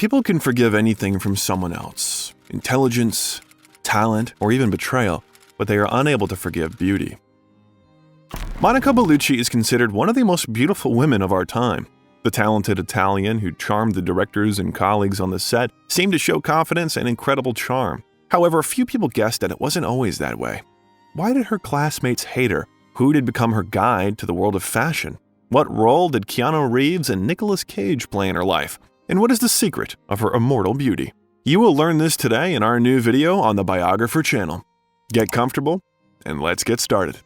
People can forgive anything from someone else, intelligence, talent, or even betrayal, but they are unable to forgive beauty. Monica Bellucci is considered one of the most beautiful women of our time. The talented Italian who charmed the directors and colleagues on the set seemed to show confidence and incredible charm. However, few people guessed that it wasn't always that way. Why did her classmates hate her? Who did become her guide to the world of fashion? What role did Keanu Reeves and Nicolas Cage play in her life? And what is the secret of her immortal beauty? You will learn this today in our new video on the Biographer channel. Get comfortable, and let's get started.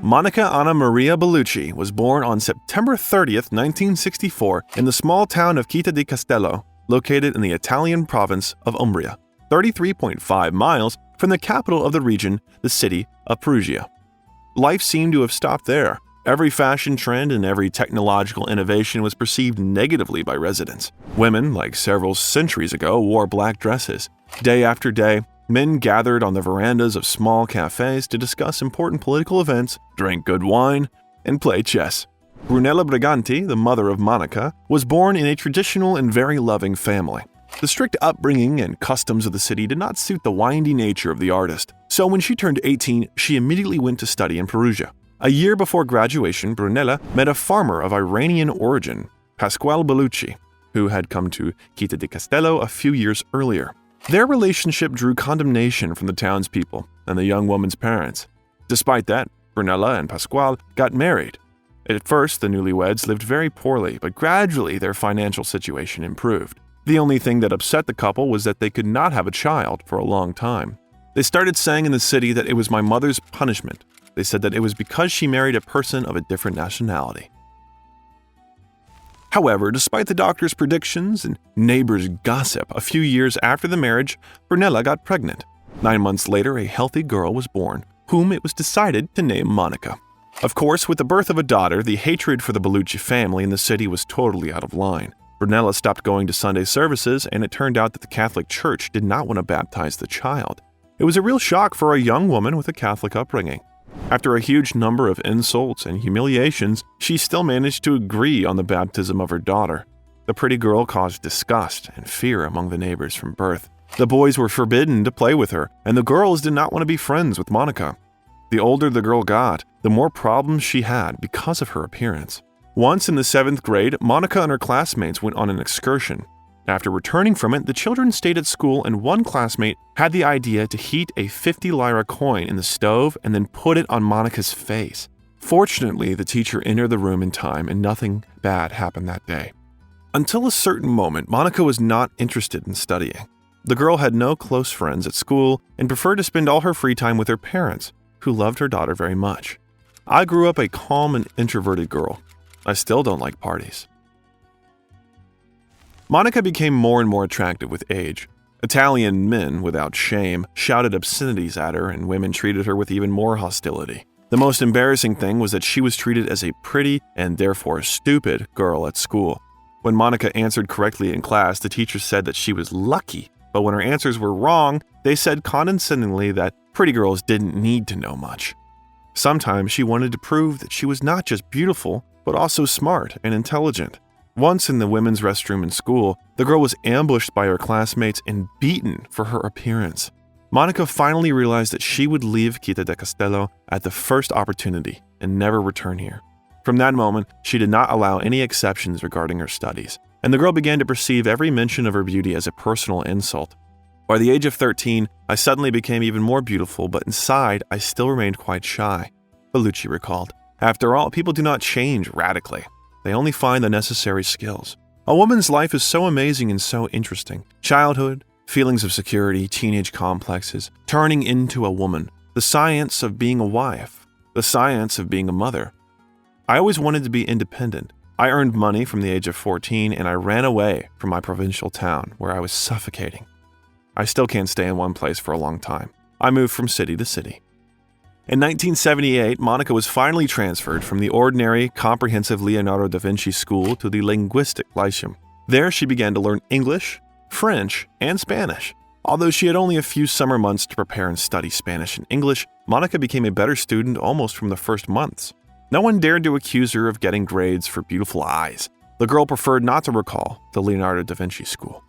Monica Anna Maria Bellucci was born on September 30th, 1964 in the small town of Città di Castello, located in the Italian province of Umbria, 33.5 miles from the capital of the region, the city of Perugia. Life seemed to have stopped there. Every fashion trend and every technological innovation was perceived negatively by residents. Women, like several centuries ago, wore black dresses. Day after day, men gathered on the verandas of small cafes to discuss important political events, drink good wine, and play chess. Brunella Briganti, the mother of Monica, was born in a traditional and very loving family. The strict upbringing and customs of the city did not suit the windy nature of the artist, so when she turned 18, she immediately went to study in Perugia. A year before graduation, Brunella met a farmer of Iranian origin, Pasquale Bellucci, who had come to Città di Castello a few years earlier. Their relationship drew condemnation from the townspeople and the young woman's parents. Despite that, Brunella and Pasquale got married. At first, the newlyweds lived very poorly, but gradually their financial situation improved. The only thing that upset the couple was that they could not have a child for a long time. They started saying in the city that it was my mother's punishment. They said that it was because she married a person of a different nationality. However, despite the doctor's predictions and neighbors' gossip, a few years after the marriage, Brunella got pregnant. 9 months later, a healthy girl was born, whom it was decided to name Monica. Of course, with the birth of a daughter, the hatred for the Bellucci family in the city was totally out of line. Brunella stopped going to Sunday services, and it turned out that the Catholic Church did not want to baptize the child. It was a real shock for a young woman with a Catholic upbringing. After a huge number of insults and humiliations, she still managed to agree on the baptism of her daughter. The pretty girl caused disgust and fear among the neighbors from birth. The boys were forbidden to play with her, and the girls did not want to be friends with Monica. The older the girl got, the more problems she had because of her appearance. Once in the 7th grade, Monica and her classmates went on an excursion. After returning from it, the children stayed at school, and one classmate had the idea to heat a 50 lira coin in the stove and then put it on Monica's face. Fortunately, the teacher entered the room in time and nothing bad happened that day. Until a certain moment, Monica was not interested in studying. The girl had no close friends at school and preferred to spend all her free time with her parents, who loved her daughter very much. I grew up a calm and introverted girl. I still don't like parties. Monica became more and more attractive with age. Italian men, without shame, shouted obscenities at her, and women treated her with even more hostility. The most embarrassing thing was that she was treated as a pretty, and therefore stupid, girl at school. When Monica answered correctly in class, the teacher said that she was lucky, but when her answers were wrong, they said condescendingly that pretty girls didn't need to know much. Sometimes she wanted to prove that she was not just beautiful, but also smart and intelligent. Once in the women's restroom in school, the girl was ambushed by her classmates and beaten for her appearance. Monica finally realized that she would leave Città di Castello at the first opportunity and never return here. From that moment, she did not allow any exceptions regarding her studies, and the girl began to perceive every mention of her beauty as a personal insult. By the age of 13, I suddenly became even more beautiful, but inside, I still remained quite shy, Bellucci recalled. After all, people do not change radically. They only find the necessary skills. A woman's life is so amazing and so interesting. Childhood, feelings of security, teenage complexes, turning into a woman, the science of being a wife, the science of being a mother. I always wanted to be independent. I earned money from the age of 14 and I ran away from my provincial town where I was suffocating. I still can't stay in one place for a long time. I moved from city to city. In 1978, Monica was finally transferred from the ordinary, comprehensive Leonardo da Vinci School to the Linguistic Lyceum. There, she began to learn English, French, and Spanish. Although she had only a few summer months to prepare and study Spanish and English, Monica became a better student almost from the first months. No one dared to accuse her of getting grades for beautiful eyes. The girl preferred not to recall the Leonardo da Vinci School.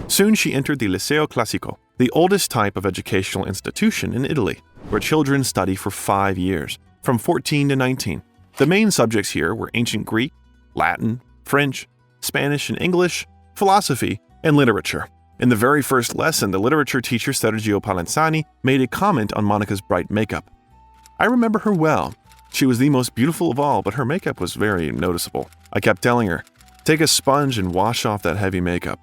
Soon she entered the Liceo Classico, the oldest type of educational institution in Italy, where children study for 5 years, from 14 to 19. The main subjects here were ancient Greek, Latin, French, Spanish and English, philosophy, and literature. In the very first lesson, the literature teacher Sergio Palenzani made a comment on Monica's bright makeup. I remember her well. She was the most beautiful of all, but her makeup was very noticeable. I kept telling her, "Take a sponge and wash off that heavy makeup."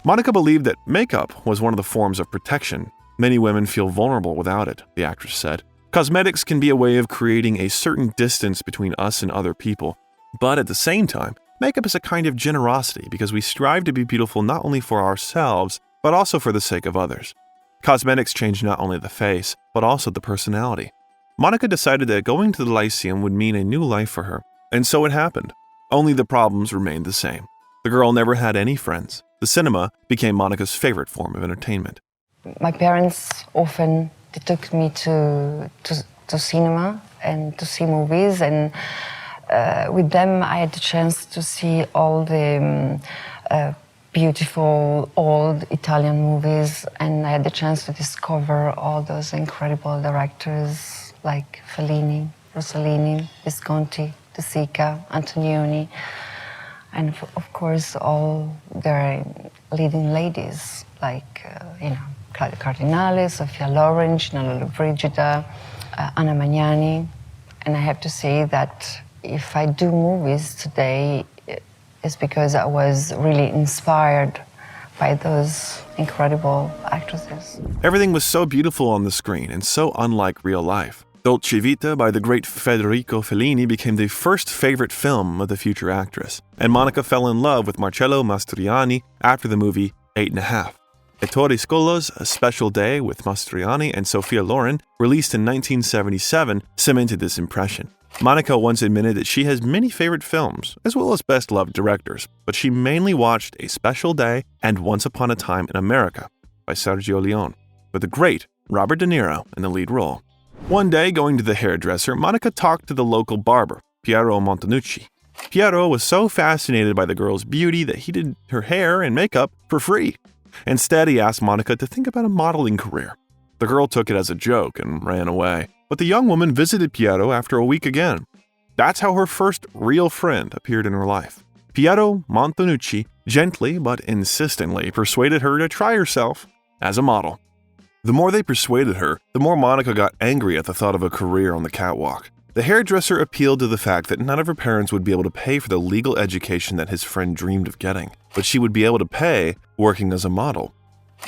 Monica believed that makeup was one of the forms of protection. Many women feel vulnerable without it, the actress said. Cosmetics can be a way of creating a certain distance between us and other people. But at the same time, makeup is a kind of generosity because we strive to be beautiful not only for ourselves, but also for the sake of others. Cosmetics change not only the face, but also the personality. Monica decided that going to the Lyceum would mean a new life for her, and so it happened. Only the problems remained the same. The girl never had any friends. The cinema became Monica's favorite form of entertainment. My parents often took me to cinema and to see movies, and with them I had the chance to see all the beautiful old Italian movies, and I had the chance to discover all those incredible directors like Fellini, Rossellini, Visconti, De Sica, Antonioni, and of course all their leading ladies like Claudia Cardinale, Sofia Loren, Gina Lollobrigida, Anna Magnani. And I have to say that if I do movies today, it's because I was really inspired by those incredible actresses. Everything was so beautiful on the screen and so unlike real life. Dolce Vita by the great Federico Fellini became the first favorite film of the future actress, and Monica fell in love with Marcello Mastroianni after the movie 8½. Ettore Scola's A Special Day with Mastroianni and Sofia Loren, released in 1977, cemented this impression. Monica once admitted that she has many favorite films, as well as best-loved directors, but she mainly watched A Special Day and Once Upon a Time in America by Sergio Leone, with the great Robert De Niro in the lead role. One day, going to the hairdresser, Monica talked to the local barber, Piero Montanucci. Piero was so fascinated by the girl's beauty that he did her hair and makeup for free. Instead, he asked Monica to think about a modeling career. The girl took it as a joke and ran away, but the young woman visited Piero after a week again. That's how her first real friend appeared in her life. Piero Montanucci gently but insistently persuaded her to try herself as a model. The more they persuaded her, the more Monica got angry at the thought of a career on the catwalk. The hairdresser appealed to the fact that none of her parents would be able to pay for the legal education that his friend dreamed of getting, but she would be able to pay working as a model.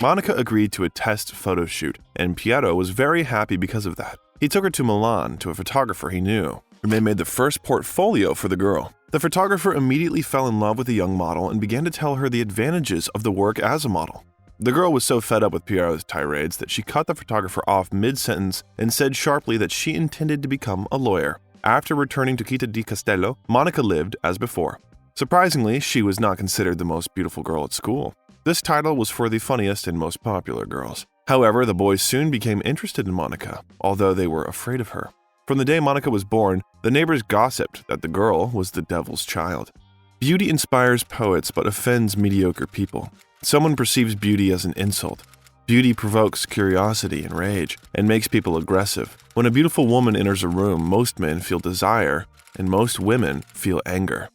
Monica agreed to a test photo shoot, and Piero was very happy because of that. He took her to Milan to a photographer he knew, and they made the first portfolio for the girl. The photographer immediately fell in love with the young model and began to tell her the advantages of the work as a model. The girl was so fed up with Piero's tirades that she cut the photographer off mid-sentence and said sharply that she intended to become a lawyer. After returning to Città di Castello, Monica lived as before. Surprisingly, she was not considered the most beautiful girl at school. This title was for the funniest and most popular girls. However, the boys soon became interested in Monica, although they were afraid of her. From the day Monica was born, the neighbors gossiped that the girl was the devil's child. Beauty inspires poets but offends mediocre people. Someone perceives beauty as an insult. Beauty provokes curiosity and rage and makes people aggressive. When a beautiful woman enters a room, most men feel desire and most women feel anger.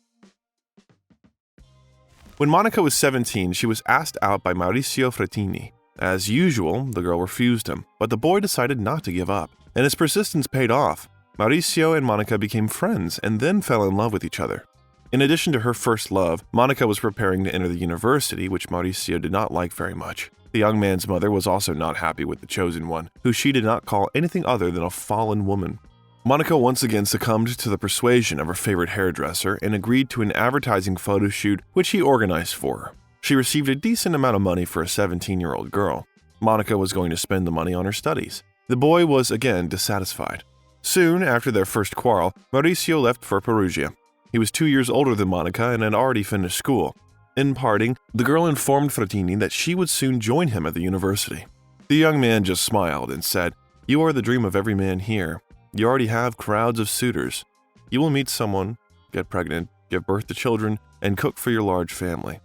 When Monica was 17, she was asked out by Maurizio Frattini. As usual, the girl refused him, but the boy decided not to give up, and his persistence paid off. Mauricio and Monica became friends and then fell in love with each other. In addition to her first love, Monica was preparing to enter the university, which Mauricio did not like very much. The young man's mother was also not happy with the chosen one, who she did not call anything other than a fallen woman. Monica once again succumbed to the persuasion of her favorite hairdresser and agreed to an advertising photo shoot which he organized for her. She received a decent amount of money for a 17-year-old girl. Monica was going to spend the money on her studies. The boy was again dissatisfied. Soon after their first quarrel, Mauricio left for Perugia. He was 2 years older than Monica and had already finished school. In parting, the girl informed Frattini that she would soon join him at the university. The young man just smiled and said, You are the dream of every man here. You already have crowds of suitors. You will meet someone, get pregnant, give birth to children, and cook for your large family.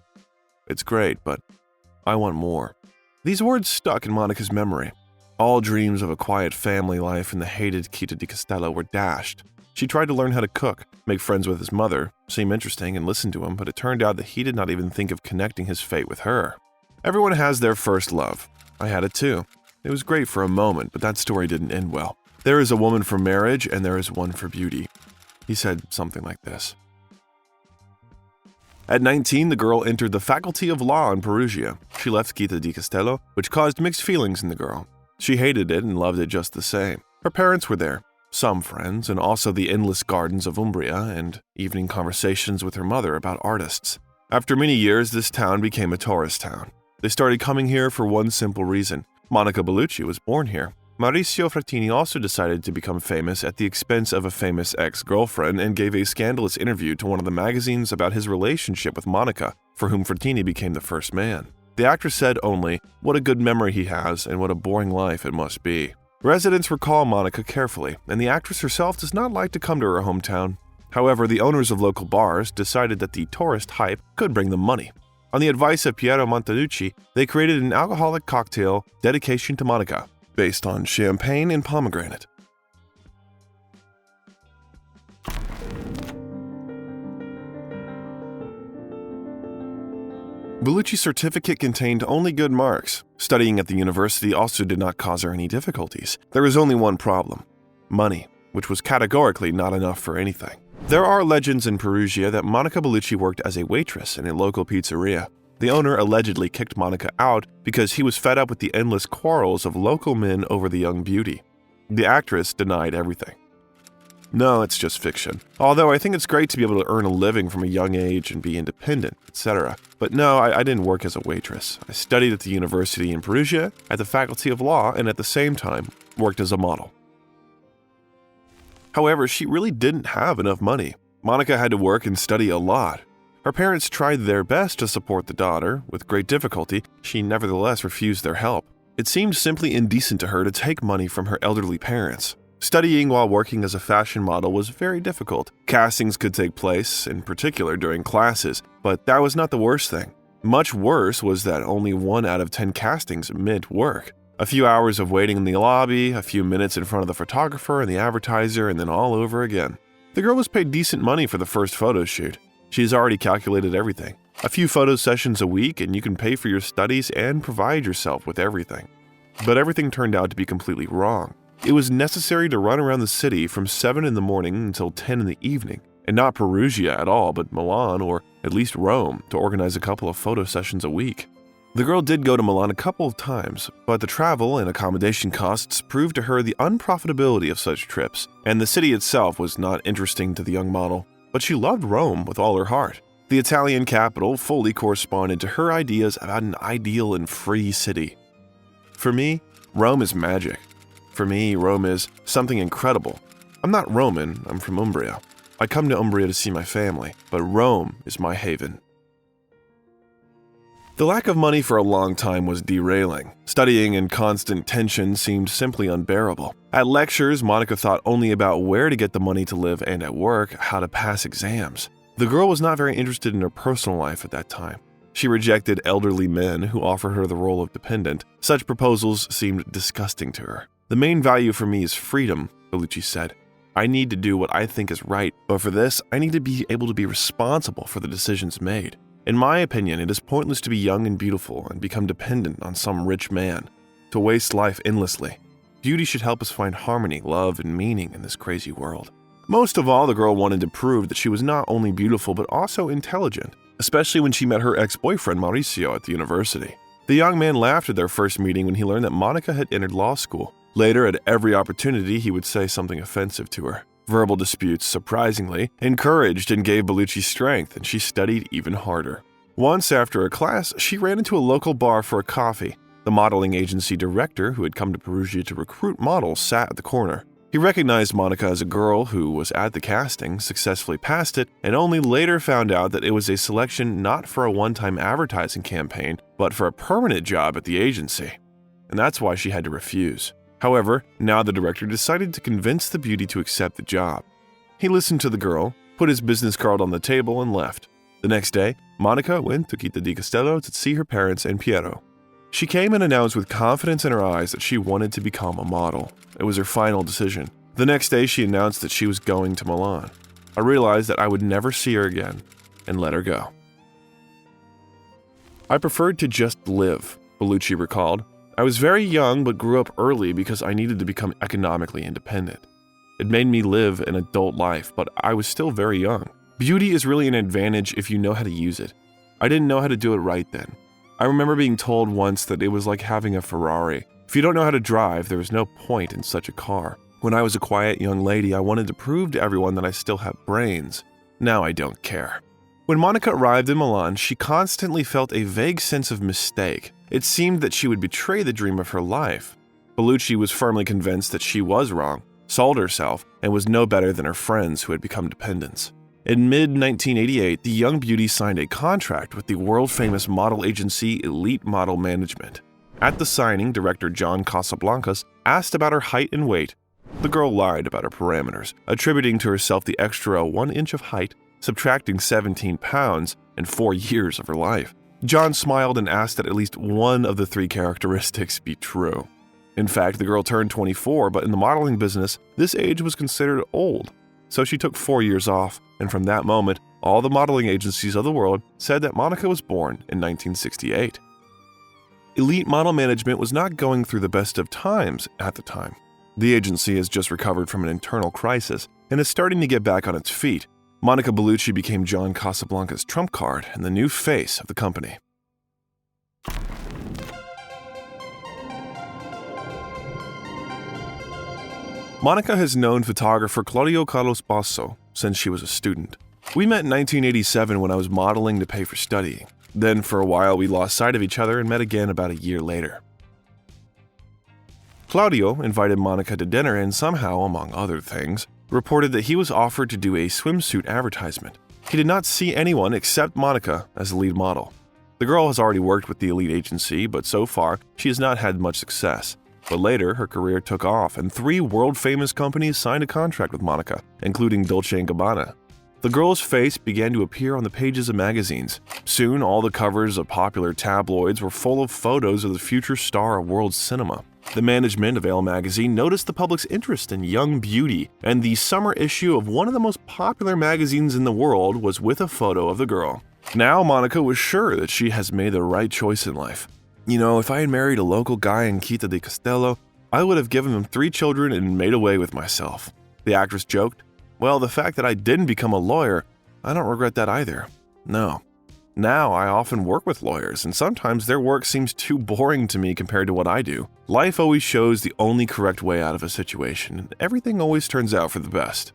It's great, but I want more." These words stuck in Monica's memory. All dreams of a quiet family life in the hated Quinta di Castello were dashed. She tried to learn how to cook, make friends with his mother, seem interesting and listen to him, but it turned out that he did not even think of connecting his fate with her. Everyone has their first love. I had it too. It was great for a moment, but that story didn't end well. There is a woman for marriage and there is one for beauty. He said something like this. At 19, the girl entered the Faculty of Law in Perugia. She left Quinta di Castello, which caused mixed feelings in the girl. She hated it and loved it just the same. Her parents were there, some friends, and also the endless gardens of Umbria and evening conversations with her mother about artists. After many years, this town became a tourist town. They started coming here for one simple reason. Monica Bellucci was born here. Maurizio Frattini also decided to become famous at the expense of a famous ex-girlfriend and gave a scandalous interview to one of the magazines about his relationship with Monica, for whom Frattini became the first man. The actor said only, "What a good memory he has and what a boring life it must be." Residents recall Monica carefully, and the actress herself does not like to come to her hometown. However, the owners of local bars decided that the tourist hype could bring them money. On the advice of Piero Montanucci, they created an alcoholic cocktail, Dedication to Monica, based on champagne and pomegranate. Bellucci's certificate contained only good marks. Studying at the university also did not cause her any difficulties. There was only one problem: money, which was categorically not enough for anything. There are legends in Perugia that Monica Bellucci worked as a waitress in a local pizzeria. The owner allegedly kicked Monica out because he was fed up with the endless quarrels of local men over the young beauty. The actress denied everything. "No, it's just fiction. Although I think it's great to be able to earn a living from a young age and be independent, etc. But no, I didn't work as a waitress. I studied at the university in Perugia, at the Faculty of Law, and at the same time, worked as a model." However, she really didn't have enough money. Monica had to work and study a lot. Her parents tried their best to support the daughter. With great difficulty, she nevertheless refused their help. It seemed simply indecent to her to take money from her elderly parents. Studying while working as a fashion model was very difficult. Castings could take place, in particular during classes, but that was not the worst thing. Much worse was that only 1 out of 10 castings meant work. A few hours of waiting in the lobby, a few minutes in front of the photographer and the advertiser, and then all over again. The girl was paid decent money for the first photo shoot. She has already calculated everything. A few photo sessions a week and you can pay for your studies and provide yourself with everything. But everything turned out to be completely wrong. It was necessary to run around the city from 7 in the morning until 10 in the evening, and not Perugia at all, but Milan or at least Rome to organize a couple of photo sessions a week. The girl did go to Milan a couple of times, but the travel and accommodation costs proved to her the unprofitability of such trips, and the city itself was not interesting to the young model. But she loved Rome with all her heart. The Italian capital fully corresponded to her ideas about an ideal and free city. For me, Rome is magic. For me, Rome is something incredible. I'm not Roman, I'm from Umbria. I come to Umbria to see my family, but Rome is my haven. The lack of money for a long time was derailing. Studying in constant tension seemed simply unbearable. At lectures, Monica thought only about where to get the money to live, and at work, how to pass exams. The girl was not very interested in her personal life at that time. She rejected elderly men who offered her the role of dependent. Such proposals seemed disgusting to her. "The main value for me is freedom," Bellucci said. "I need to do what I think is right, but for this, I need to be able to be responsible for the decisions made. In my opinion, it is pointless to be young and beautiful and become dependent on some rich man, to waste life endlessly. Beauty should help us find harmony, love, and meaning in this crazy world." Most of all, the girl wanted to prove that she was not only beautiful but also intelligent, especially when she met her ex-boyfriend Maurizio at the university. The young man laughed at their first meeting when he learned that Monica had entered law school. Later, at every opportunity, he would say something offensive to her. Verbal disputes, surprisingly, encouraged and gave Bellucci strength, and she studied even harder. Once, after a class, she ran into a local bar for a coffee. The modeling agency director, who had come to Perugia to recruit models, sat at the corner. He recognized Monica as a girl who was at the casting, successfully passed it, and only later found out that it was a selection not for a one-time advertising campaign, but for a permanent job at the agency. And that's why she had to refuse. However, now the director decided to convince the beauty to accept the job. He listened to the girl, put his business card on the table, and left. The next day, Monica went to Città di Castello to see her parents and Piero. She came and announced with confidence in her eyes that she wanted to become a model. It was her final decision. The next day, she announced that she was going to Milan. I realized that I would never see her again and let her go. I preferred to just live, Bellucci recalled. I was very young but grew up early because I needed to become economically independent. It made me live an adult life, but I was still very young. Beauty is really an advantage if you know how to use it. I didn't know how to do it right then. I remember being told once that it was like having a Ferrari. If you don't know how to drive, there is no point in such a car. When I was a quiet young lady, I wanted to prove to everyone that I still have brains. Now I don't care. When Monica arrived in Milan, she constantly felt a vague sense of mistake. It seemed that she would betray the dream of her life. Bellucci was firmly convinced that she was wrong, sold herself, and was no better than her friends who had become dependents. In mid-1988, the young beauty signed a contract with the world-famous model agency Elite Model Management. At the signing, director John Casablancas asked about her height and weight. The girl lied about her parameters, attributing to herself the extra 1 inch of height, subtracting 17 pounds, and 4 years of her life. John smiled and asked that at least one of the 3 characteristics be true. In fact, the girl turned 24, but in the modeling business, this age was considered old. So she took 4 years off, and from that moment, all the modeling agencies of the world said that Monica was born in 1968. Elite Model Management was not going through the best of times at the time. The agency has just recovered from an internal crisis and is starting to get back on its feet. Monica Bellucci became John Casablancas' trump card and the new face of the company. Monica has known photographer Claudio Carlos Basso since she was a student. We met in 1987 when I was modeling to pay for studying. Then for a while we lost sight of each other and met again about a year later. Claudio invited Monica to dinner and somehow, among other things, reported that he was offered to do a swimsuit advertisement. He did not see anyone except Monica as the lead model. The girl has already worked with the Elite agency, but so far she has not had much success. But later, her career took off and 3 world-famous companies signed a contract with Monica, including Dolce & Gabbana. The girl's face began to appear on the pages of magazines. Soon, all the covers of popular tabloids were full of photos of the future star of world cinema. The management of Elle magazine noticed the public's interest in young beauty, and the summer issue of one of the most popular magazines in the world was with a photo of the girl. Now Monica was sure that she has made the right choice in life. You know, if I had married a local guy in Città di Castello, I would have given him 3 children and made away with myself. The actress joked. Well, the fact that I didn't become a lawyer, I don't regret that either. No. Now I often work with lawyers, and sometimes their work seems too boring to me compared to what I do. Life always shows the only correct way out of a situation, and everything always turns out for the best.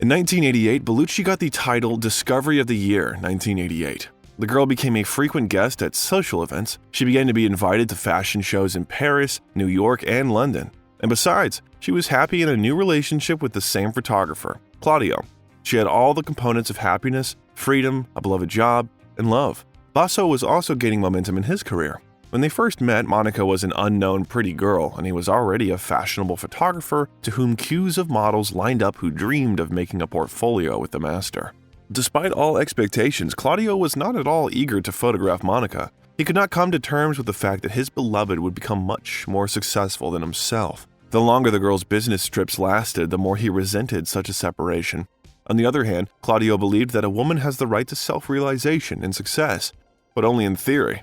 In 1988, Bellucci got the title Discovery of the Year 1988. The girl became a frequent guest at social events. She began to be invited to fashion shows in Paris, New York, and London. And besides, she was happy in a new relationship with the same photographer, Claudio. She had all the components of happiness, freedom, a beloved job, and love. Basso was also gaining momentum in his career. When they first met, Monica was an unknown pretty girl, and he was already a fashionable photographer to whom queues of models lined up who dreamed of making a portfolio with the master. Despite all expectations, Claudio was not at all eager to photograph Monica. He could not come to terms with the fact that his beloved would become much more successful than himself. The longer the girl's business trips lasted, the more he resented such a separation. On the other hand, Claudio believed that a woman has the right to self-realization and success, but only in theory,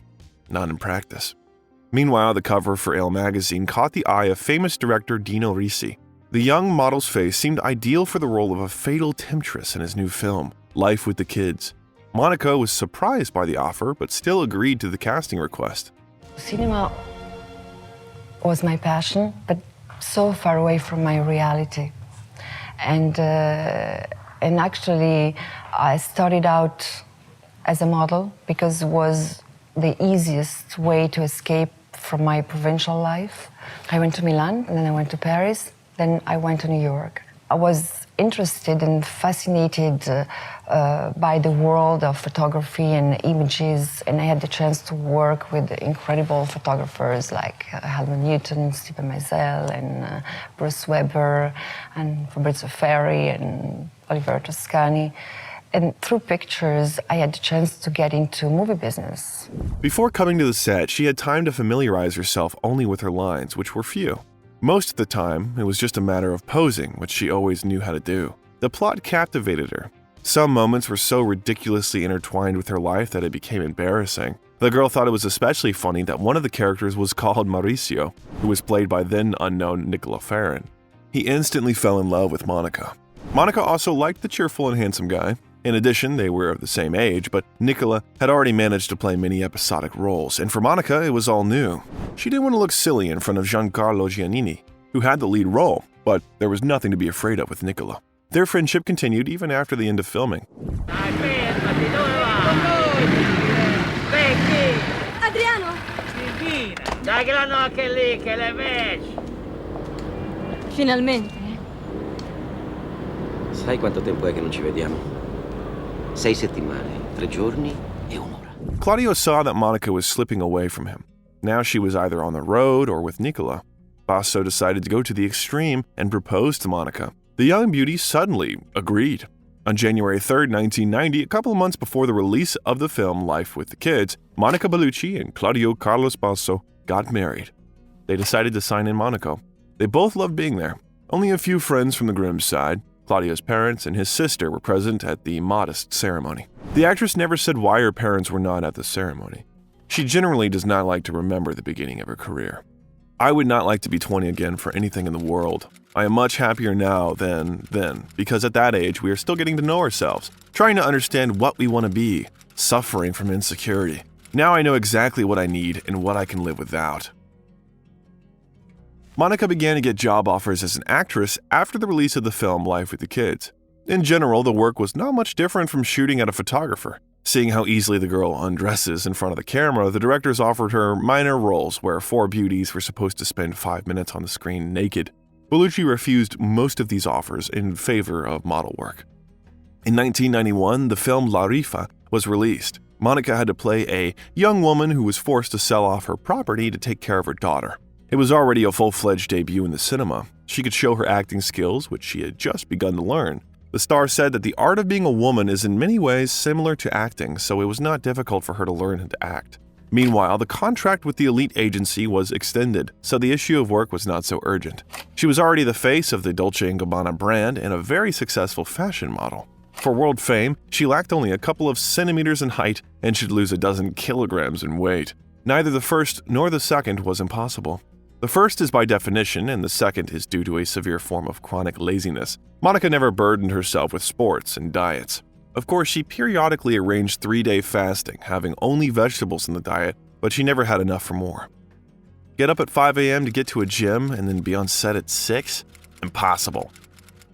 not in practice. Meanwhile, the cover for Elle magazine caught the eye of famous director Dino Risi. The young model's face seemed ideal for the role of a fatal temptress in his new film, Life with the Kids. Monica was surprised by the offer, but still agreed to the casting request. Cinema was my passion, but so far away from my reality. And actually, I started out as a model because it was the easiest way to escape from my provincial life. I went to Milan, and then I went to Paris, then I went to New York. I was interested and fascinated by the world of photography and images, and I had the chance to work with incredible photographers like Helmut Newton, Stephen Meisel, and Bruce Weber, and Fabrizio Ferri, and Oliver Toscani. And through pictures, I had the chance to get into movie business. Before coming to the set, she had time to familiarize herself only with her lines, which were few. Most of the time, it was just a matter of posing, which she always knew how to do. The plot captivated her. Some moments were so ridiculously intertwined with her life that it became embarrassing. The girl thought it was especially funny that one of the characters was called Mauricio, who was played by then unknown Nicola Ferrin. He instantly fell in love with Monica. Monica also liked the cheerful and handsome guy. In addition, they were of the same age, but Nicola had already managed to play many episodic roles, and for Monica, it was all new. She didn't want to look silly in front of Giancarlo Giannini, who had the lead role, but there was nothing to be afraid of with Nicola. Their friendship continued even after the end of filming. Adriano! Finalmente. Sai quanto tempo è che non ci vediamo? 6 settimane, 3 giorni e un'ora. Claudio saw that Monica was slipping away from him. Now she was either on the road or with Nicola. Basso decided to go to the extreme and propose to Monica. The young beauty suddenly agreed. On January 3, 1990, a couple of months before the release of the film Life with the Kids, Monica Bellucci and Claudio Carlos Basso got married. They decided to sign in Monaco. They both loved being there. Only a few friends from the groom's side, Claudio's parents and his sister, were present at the modest ceremony. The actress never said why her parents were not at the ceremony. She generally does not like to remember the beginning of her career. I would not like to be 20 again for anything in the world. I am much happier now than then, because at that age we are still getting to know ourselves, trying to understand what we want to be, suffering from insecurity. Now I know exactly what I need and what I can live without. Monica began to get job offers as an actress after the release of the film Life with the Kids. In general, the work was not much different from shooting at a photographer. Seeing how easily the girl undresses in front of the camera, the directors offered her minor roles where 4 beauties were supposed to spend 5 minutes on the screen naked. Bellucci refused most of these offers in favor of model work. In 1991, the film La Rifa was released. Monica had to play a young woman who was forced to sell off her property to take care of her daughter. It was already a full-fledged debut in the cinema. She could show her acting skills, which she had just begun to learn. The star said that the art of being a woman is in many ways similar to acting, so it was not difficult for her to learn how to act. Meanwhile, the contract with the elite agency was extended, so the issue of work was not so urgent. She was already the face of the Dolce & Gabbana brand and a very successful fashion model. For world fame, she lacked only a couple of centimeters in height and should lose a dozen kilograms in weight. Neither the first nor the second was impossible. The first is by definition, and the second is due to a severe form of chronic laziness. Monica never burdened herself with sports and diets. Of course, she periodically arranged 3-day fasting, having only vegetables in the diet, but she never had enough for more. Get up at 5 a.m. to get to a gym and then be on set at 6? Impossible.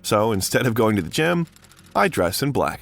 So instead of going to the gym, I dress in black.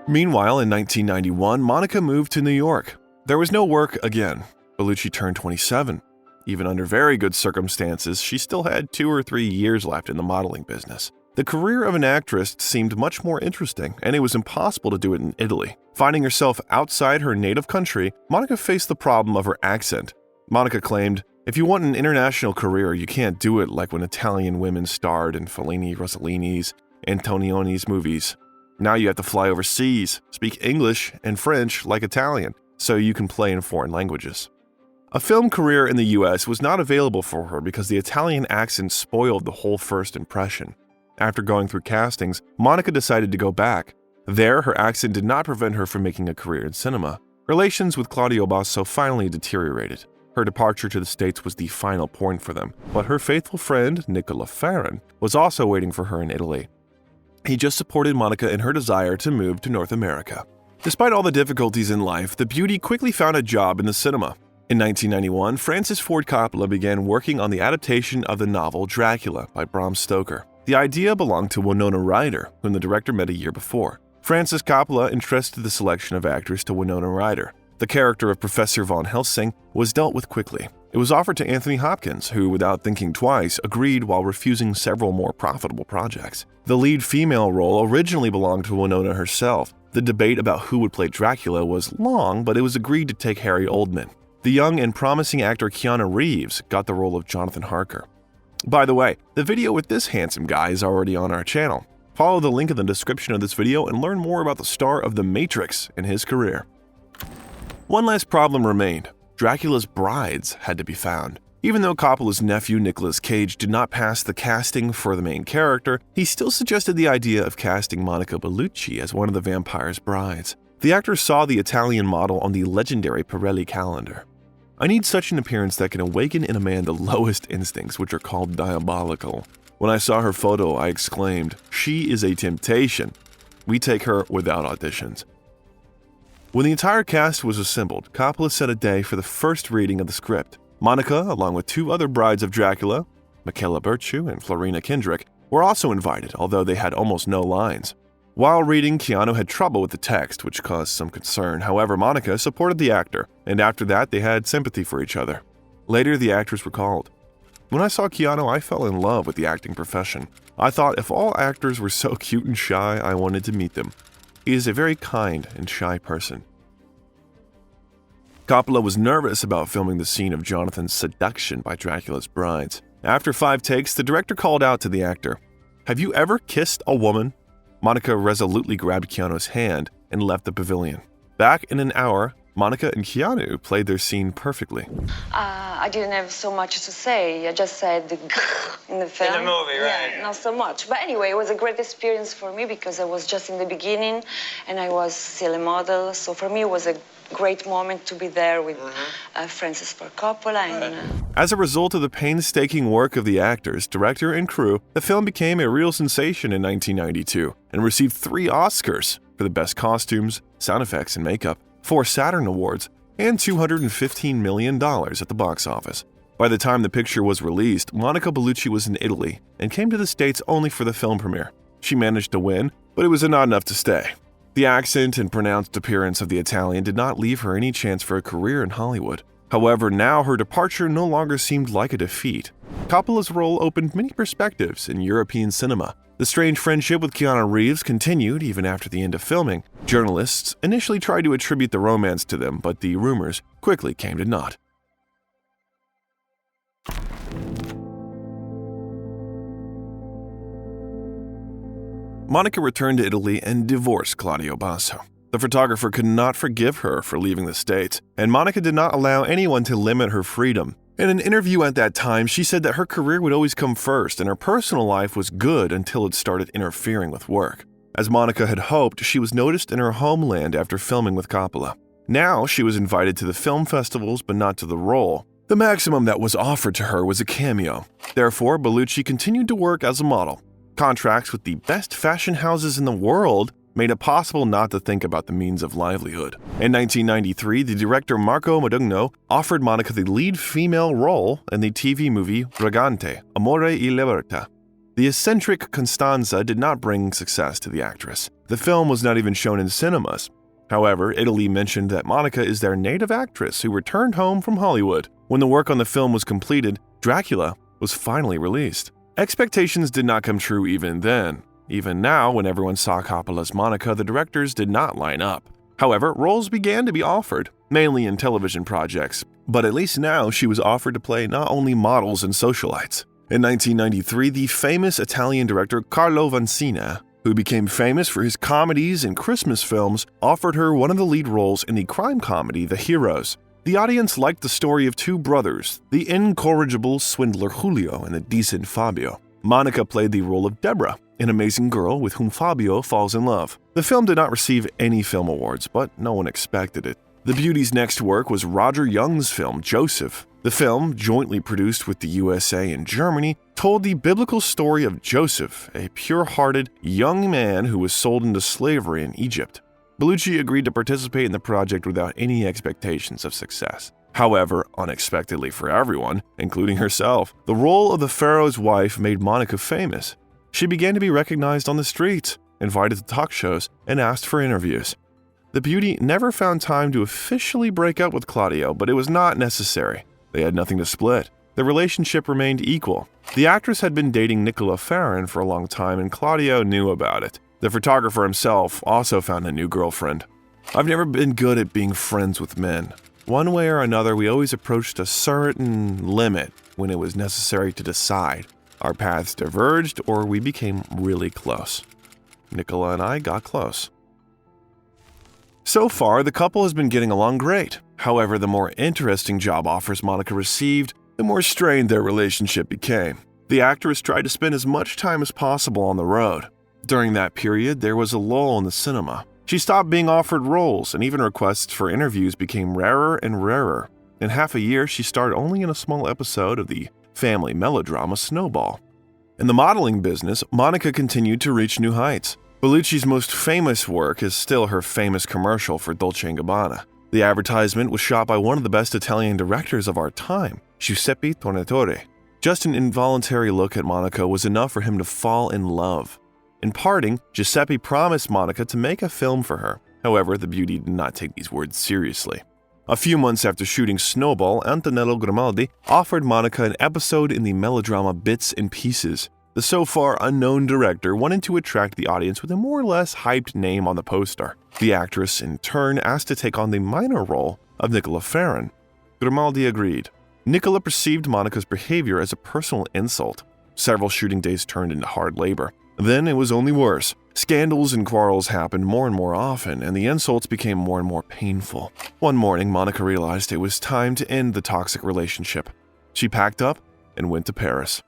Meanwhile, in 1991, Monica moved to New York. There was no work again. Bellucci turned 27. Even under very good circumstances, she still had 2 or 3 years left in the modeling business. The career of an actress seemed much more interesting, and it was impossible to do it in Italy. Finding herself outside her native country, Monica faced the problem of her accent. Monica claimed, "If you want an international career, you can't do it like when Italian women starred in Fellini, Rossellini's, Antonioni's movies. Now you have to fly overseas, speak English and French like Italian, so you can play in foreign languages." A film career in the US was not available for her because the Italian accent spoiled the whole first impression. After going through castings, Monica decided to go back. There, her accent did not prevent her from making a career in cinema. Relations with Claudio Basso finally deteriorated. Her departure to the States was the final point for them, but her faithful friend, Nicola Ferrin, was also waiting for her in Italy. He just supported Monica in her desire to move to North America. Despite all the difficulties in life, the beauty quickly found a job in the cinema. In 1991, Francis Ford Coppola began working on the adaptation of the novel Dracula by Bram Stoker. The idea belonged to Winona Ryder, whom the director met a year before. Francis Coppola entrusted the selection of actors to Winona Ryder. The character of Professor Von Helsing was dealt with quickly. It was offered to Anthony Hopkins, who, without thinking twice, agreed while refusing several more profitable projects. The lead female role originally belonged to Winona herself. The debate about who would play Dracula was long, but it was agreed to take Harry Oldman. The young and promising actor Keanu Reeves got the role of Jonathan Harker. By the way, the video with this handsome guy is already on our channel. Follow the link in the description of this video and learn more about the star of The Matrix and his career. One last problem remained. Dracula's brides had to be found. Even though Coppola's nephew Nicolas Cage did not pass the casting for the main character, he still suggested the idea of casting Monica Bellucci as one of the vampire's brides. The actor saw the Italian model on the legendary Pirelli calendar. I need such an appearance that can awaken in a man the lowest instincts, which are called diabolical. When I saw her photo, I exclaimed, "She is a temptation." We take her without auditions. When the entire cast was assembled, Coppola set a day for the first reading of the script. Monica, along with two other brides of Dracula, Michaela Berchu and Florina Kendrick, were also invited, although they had almost no lines. While reading, Keanu had trouble with the text, which caused some concern. However, Monica supported the actor, and after that, they had sympathy for each other. Later, the actors were called. When I saw Keanu, I fell in love with the acting profession. I thought if all actors were so cute and shy, I wanted to meet them. He is a very kind and shy person. Coppola was nervous about filming the scene of Jonathan's seduction by Dracula's brides. After 5 takes, the director called out to the actor, "Have you ever kissed a woman?" Monica resolutely grabbed Keanu's hand and left the pavilion. Back in an hour, Monica and Keanu played their scene perfectly. I didn't have so much to say. I just said the in the film. In the movie, right? Yeah, not so much. But anyway, it was a great experience for me because I was just in the beginning and I was still a model. So for me, it was a great moment to be there with Francis Ford Coppola. And, As a result of the painstaking work of the actors, director, and crew, the film became a real sensation in 1992 and received 3 Oscars for the best costumes, sound effects, and makeup, 4 Saturn Awards, and $215 million at the box office. By the time the picture was released, Monica Bellucci was in Italy and came to the States only for the film premiere. She managed to win, but it was not enough to stay. The accent and pronounced appearance of the Italian did not leave her any chance for a career in Hollywood. However, now her departure no longer seemed like a defeat. Coppola's role opened many perspectives in European cinema. The strange friendship with Keanu Reeves continued even after the end of filming. Journalists initially tried to attribute the romance to them, but the rumors quickly came to naught. Monica returned to Italy and divorced Claudio Basso. The photographer could not forgive her for leaving the States, and Monica did not allow anyone to limit her freedom. In an interview at that time, she said that her career would always come first and her personal life was good until it started interfering with work. As Monica had hoped, she was noticed in her homeland after filming with Coppola. Now she was invited to the film festivals but not to the role. The maximum that was offered to her was a cameo. Therefore, Bellucci continued to work as a model. Contracts with the best fashion houses in the world made it possible not to think about the means of livelihood. In 1993, the director Marco Modugno offered Monica the lead female role in the TV movie Brigante, Amore e Libertà. The eccentric Costanza did not bring success to the actress. The film was not even shown in cinemas. However, Italy mentioned that Monica is their native actress who returned home from Hollywood. When the work on the film was completed, Dracula was finally released. Expectations did not come true even then. Even now, when everyone saw Coppola's Monica, the directors did not line up. However, roles began to be offered, mainly in television projects, but at least now she was offered to play not only models and socialites. In 1993, the famous Italian director Carlo Vancina, who became famous for his comedies and Christmas films, offered her one of the lead roles in the crime comedy The Heroes. The audience liked the story of 2 brothers, the incorrigible swindler Julio and the decent Fabio. Monica played the role of Deborah, an amazing girl with whom Fabio falls in love. The film did not receive any film awards, but no one expected it. The beauty's next work was Roger Young's film Joseph. The film, jointly produced with the USA and Germany, told the biblical story of Joseph, a pure-hearted young man who was sold into slavery in Egypt. Bellucci agreed to participate in the project without any expectations of success. However, unexpectedly for everyone, including herself, the role of the Pharaoh's wife made Monica famous. She began to be recognized on the streets, invited to talk shows, and asked for interviews. The beauty never found time to officially break up with Claudio, but it was not necessary. They had nothing to split. The relationship remained equal. The actress had been dating Nicola Ferrin for a long time, and Claudio knew about it. The photographer himself also found a new girlfriend. I've never been good at being friends with men. One way or another, we always approached a certain limit when it was necessary to decide. Our paths diverged or we became really close. Nicola and I got close. So far, the couple has been getting along great. However, the more interesting job offers Monica received, the more strained their relationship became. The actress tried to spend as much time as possible on the road. During that period, there was a lull in the cinema. She stopped being offered roles, and even requests for interviews became rarer and rarer. In half a year, she starred only in a small episode of the family melodrama Snowball. In the modeling business, Monica continued to reach new heights. Bellucci's most famous work is still her famous commercial for Dolce & Gabbana. The advertisement was shot by one of the best Italian directors of our time, Giuseppe Tornatore. Just an involuntary look at Monica was enough for him to fall in love. In parting, Giuseppe promised Monica to make a film for her. However, the beauty did not take these words seriously. A few months after shooting Snowball, Antonello Grimaldi offered Monica an episode in the melodrama Bits and Pieces. The so far unknown director wanted to attract the audience with a more or less hyped name on the poster. The actress, in turn, asked to take on the minor role of Nicola Ferrin. Grimaldi agreed. Nicola perceived Monica's behavior as a personal insult. Several shooting days turned into hard labor. Then it was only worse. Scandals and quarrels happened more and more often, and the insults became more and more painful. One morning, Monica realized it was time to end the toxic relationship. She packed up and went to Paris.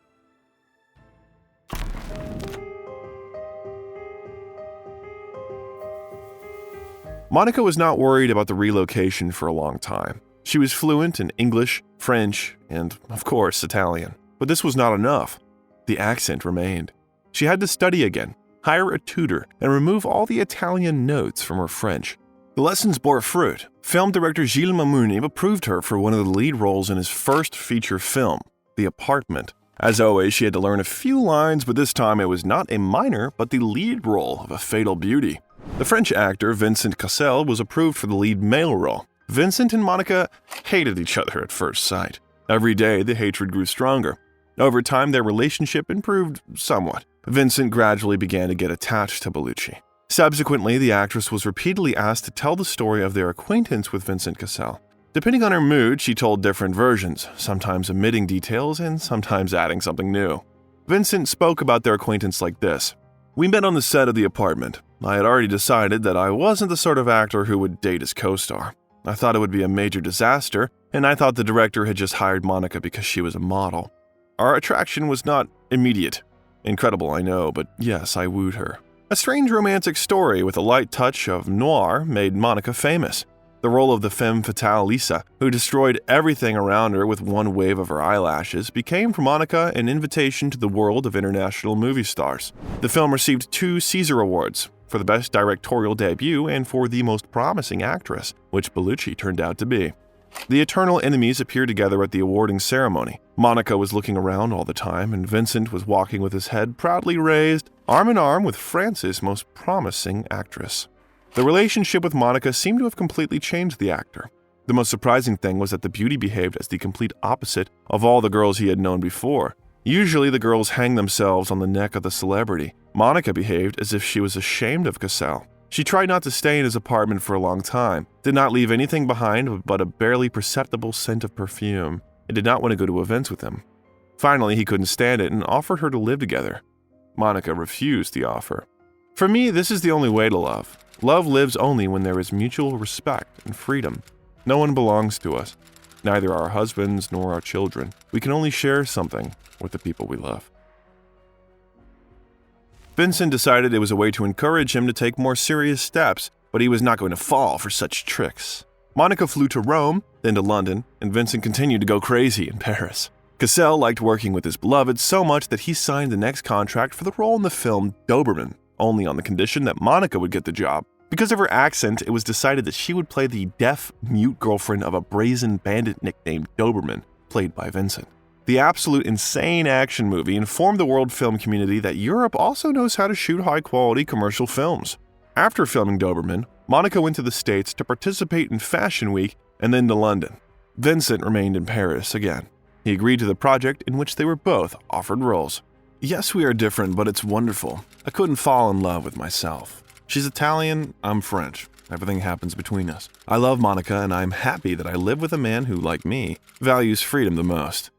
Monica was not worried about the relocation for a long time. She was fluent in English, French, and, of course, Italian. But this was not enough. The accent remained. She had to study again, hire a tutor, and remove all the Italian notes from her French. The lessons bore fruit. Film director Gilles Mamuni approved her for one of the lead roles in his first feature film, The Apartment. As always, she had to learn a few lines, but this time it was not a minor, but the lead role of a fatal beauty. The French actor Vincent Cassel was approved for the lead male role. Vincent and Monica hated each other at first sight. Every day, the hatred grew stronger. Over time, their relationship improved somewhat. Vincent gradually began to get attached to Bellucci. Subsequently, the actress was repeatedly asked to tell the story of their acquaintance with Vincent Cassel. Depending on her mood, she told different versions, sometimes omitting details and sometimes adding something new. Vincent spoke about their acquaintance like this. "We met on the set of The Apartment. I had already decided that I wasn't the sort of actor who would date his co-star. I thought it would be a major disaster, and I thought the director had just hired Monica because she was a model. Our attraction was not immediate. Incredible, I know, but yes, I wooed her." A strange romantic story with a light touch of noir made Monica famous. The role of the femme fatale Lisa, who destroyed everything around her with one wave of her eyelashes, became for Monica an invitation to the world of international movie stars. The film received 2 Caesar Awards, for the best directorial debut and for the most promising actress, which Bellucci turned out to be. The eternal enemies appeared together at the awarding ceremony. Monica was looking around all the time, and Vincent was walking with his head proudly raised, arm in arm with France's most promising actress. The relationship with Monica seemed to have completely changed the actor. The most surprising thing was that the beauty behaved as the complete opposite of all the girls he had known before. Usually the girls hang themselves on the neck of the celebrity. Monica behaved as if she was ashamed of Cassel. She tried not to stay in his apartment for a long time, did not leave anything behind but a barely perceptible scent of perfume, and did not want to go to events with him. Finally, he couldn't stand it and offered her to live together. Monica refused the offer. For me, this is the only way to love. Love lives only when there is mutual respect and freedom. No one belongs to us, neither our husbands nor our children. We can only share something with the people we love. Vincent decided it was a way to encourage him to take more serious steps, but he was not going to fall for such tricks. Monica flew to Rome, then to London, and Vincent continued to go crazy in Paris. Cassel liked working with his beloved so much that he signed the next contract for the role in the film Doberman, only on the condition that Monica would get the job. Because of her accent, it was decided that she would play the deaf-mute girlfriend of a brazen bandit nicknamed Doberman, played by Vincent. The absolute insane action movie informed the world film community that Europe also knows how to shoot high-quality commercial films. After filming Doberman, Monica went to the States to participate in Fashion Week and then to London. Vincent remained in Paris again. He agreed to the project in which they were both offered roles. Yes, we are different, but it's wonderful. I couldn't fall in love with myself. She's Italian, I'm French. Everything happens between us. I love Monica, and I'm happy that I live with a man who, like me, values freedom the most.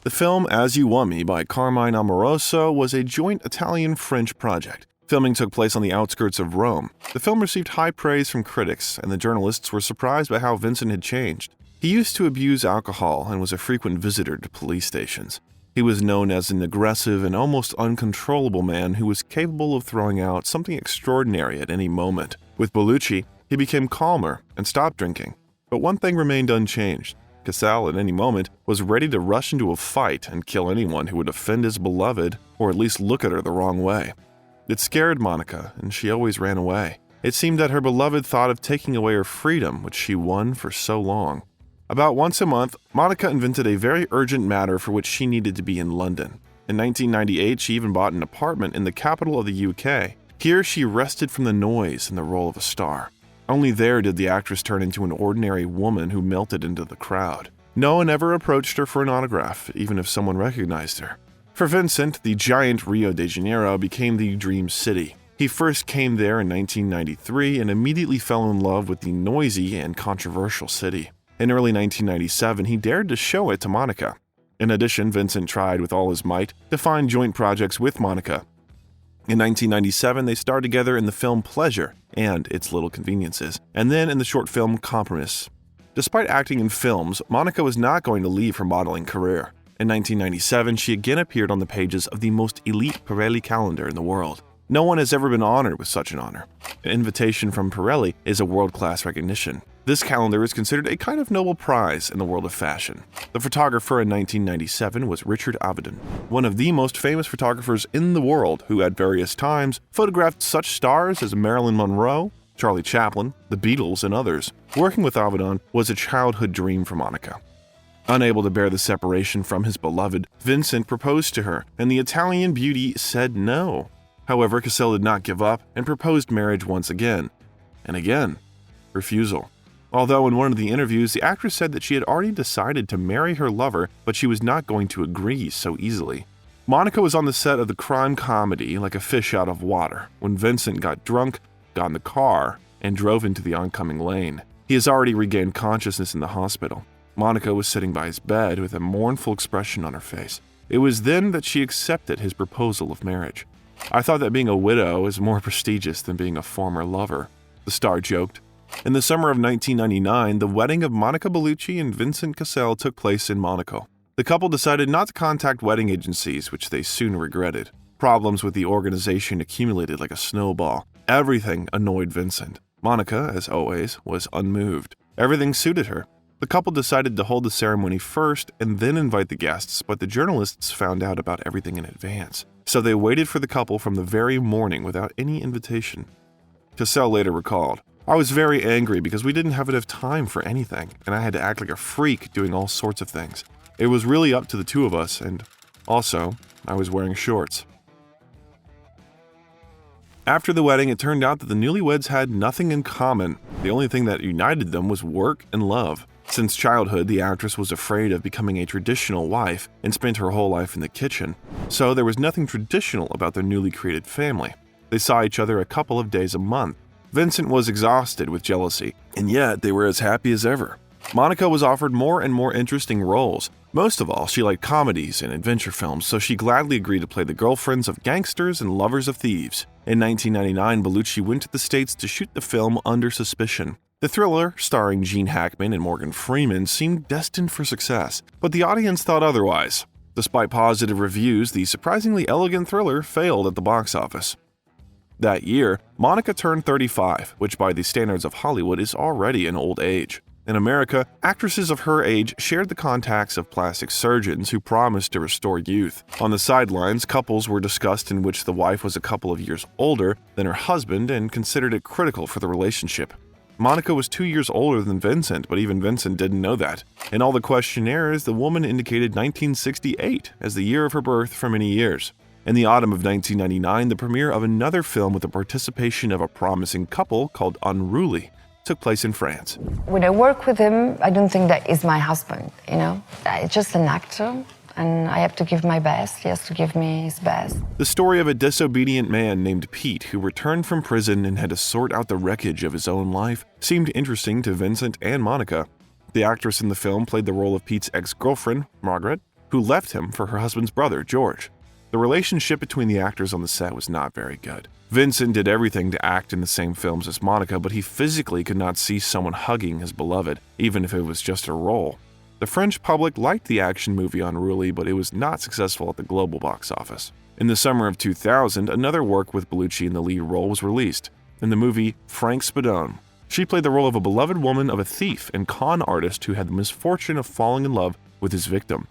The film As You Want Me by Carmine Amoroso was a joint Italian-French project. Filming took place on the outskirts of Rome. The film received high praise from critics, and the journalists were surprised by how Vincent had changed. He used to abuse alcohol and was a frequent visitor to police stations. He was known as an aggressive and almost uncontrollable man who was capable of throwing out something extraordinary at any moment. With Bellucci, he became calmer and stopped drinking. But one thing remained unchanged. Cassel, at any moment, was ready to rush into a fight and kill anyone who would offend his beloved or at least look at her the wrong way. It scared Monica, and she always ran away. It seemed that her beloved thought of taking away her freedom, which she won for so long. About once a month, Monica invented a very urgent matter for which she needed to be in London. In 1998, she even bought an apartment in the capital of the UK. Here, she rested from the noise in the role of a star. Only there did the actress turn into an ordinary woman who melted into the crowd. No one ever approached her for an autograph, even if someone recognized her. For Vincent, the giant Rio de Janeiro became the dream city. He first came there in 1993 and immediately fell in love with the noisy and controversial city. In early 1997, he dared to show it to Monica. In addition, Vincent tried with all his might to find joint projects with Monica. In 1997, they starred together in the film Pleasure and Its Little Conveniences, and then in the short film Compromise. Despite acting in films, Monica was not going to leave her modeling career. In 1997, she again appeared on the pages of the most elite Pirelli calendar in the world. No one has ever been honored with such an honor. An invitation from Pirelli is a world-class recognition. This calendar is considered a kind of Nobel Prize in the world of fashion. The photographer in 1997 was Richard Avedon, one of the most famous photographers in the world who at various times photographed such stars as Marilyn Monroe, Charlie Chaplin, the Beatles, and others. Working with Avedon was a childhood dream for Monica. Unable to bear the separation from his beloved, Vincent proposed to her, and the Italian beauty said no. However, Cassel did not give up and proposed marriage once again. And again, refusal. Although in one of the interviews, the actress said that she had already decided to marry her lover, but she was not going to agree so easily. Monica was on the set of the crime comedy Like a Fish Out of Water when Vincent got drunk, got in the car, and drove into the oncoming lane. He has already regained consciousness in the hospital. Monica was sitting by his bed with a mournful expression on her face. It was then that she accepted his proposal of marriage. "I thought that being a widow is more prestigious than being a former lover," the star joked. In the summer of 1999, the wedding of Monica Bellucci and Vincent Cassel took place in Monaco. The couple decided not to contact wedding agencies, which they soon regretted. Problems with the organization accumulated like a snowball. Everything annoyed Vincent. Monica, as always, was unmoved. Everything suited her. The couple decided to hold the ceremony first and then invite the guests, but the journalists found out about everything in advance. So they waited for the couple from the very morning without any invitation. Cassel later recalled, "I was very angry because we didn't have enough time for anything, and I had to act like a freak doing all sorts of things. It was really up to the two of us, and also, I was wearing shorts." After the wedding, it turned out that the newlyweds had nothing in common. The only thing that united them was work and love. Since childhood, the actress was afraid of becoming a traditional wife and spent her whole life in the kitchen, so there was nothing traditional about their newly created family. They saw each other a couple of days a month. Vincent was exhausted with jealousy, and yet they were as happy as ever. Monica was offered more and more interesting roles. Most of all, she liked comedies and adventure films, so she gladly agreed to play the girlfriends of gangsters and lovers of thieves. In 1999, Bellucci went to the States to shoot the film Under Suspicion. The thriller, starring Gene Hackman and Morgan Freeman, seemed destined for success, but the audience thought otherwise. Despite positive reviews, the surprisingly elegant thriller failed at the box office. That year, Monica turned 35, which by the standards of Hollywood is already an old age. In America, actresses of her age shared the contacts of plastic surgeons who promised to restore youth. On the sidelines, couples were discussed in which the wife was a couple of years older than her husband and considered it critical for the relationship. Monica was 2 years older than Vincent, but even Vincent didn't know that. In all the questionnaires, the woman indicated 1968 as the year of her birth for many years. In the autumn of 1999, the premiere of another film with the participation of a promising couple called Unruly took place in France. When I work with him, I don't think that he's my husband, you know? It's just an actor, and I have to give my best. He has to give me his best. The story of a disobedient man named Pete who returned from prison and had to sort out the wreckage of his own life seemed interesting to Vincent and Monica. The actress in the film played the role of Pete's ex-girlfriend, Margaret, who left him for her husband's brother, George. The relationship between the actors on the set was not very good. Vincent did everything to act in the same films as Monica, but he physically could not see someone hugging his beloved, even if it was just a role. The French public liked the action movie Unruly, but it was not successful at the global box office. In the summer of 2000, another work with Bellucci in the lead role was released, in the movie Frank Spadone. She played the role of a beloved woman of a thief and con artist who had the misfortune of falling in love with his victim.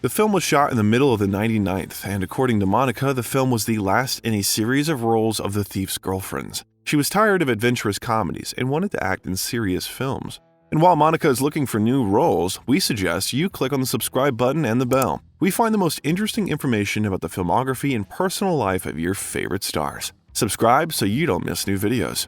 The film was shot in the middle of the 99th, and according to Monica, the film was the last in a series of roles of the thief's girlfriends. She was tired of adventurous comedies and wanted to act in serious films. And while Monica is looking for new roles, we suggest you click on the subscribe button and the bell. We find the most interesting information about the filmography and personal life of your favorite stars. Subscribe so you don't miss new videos.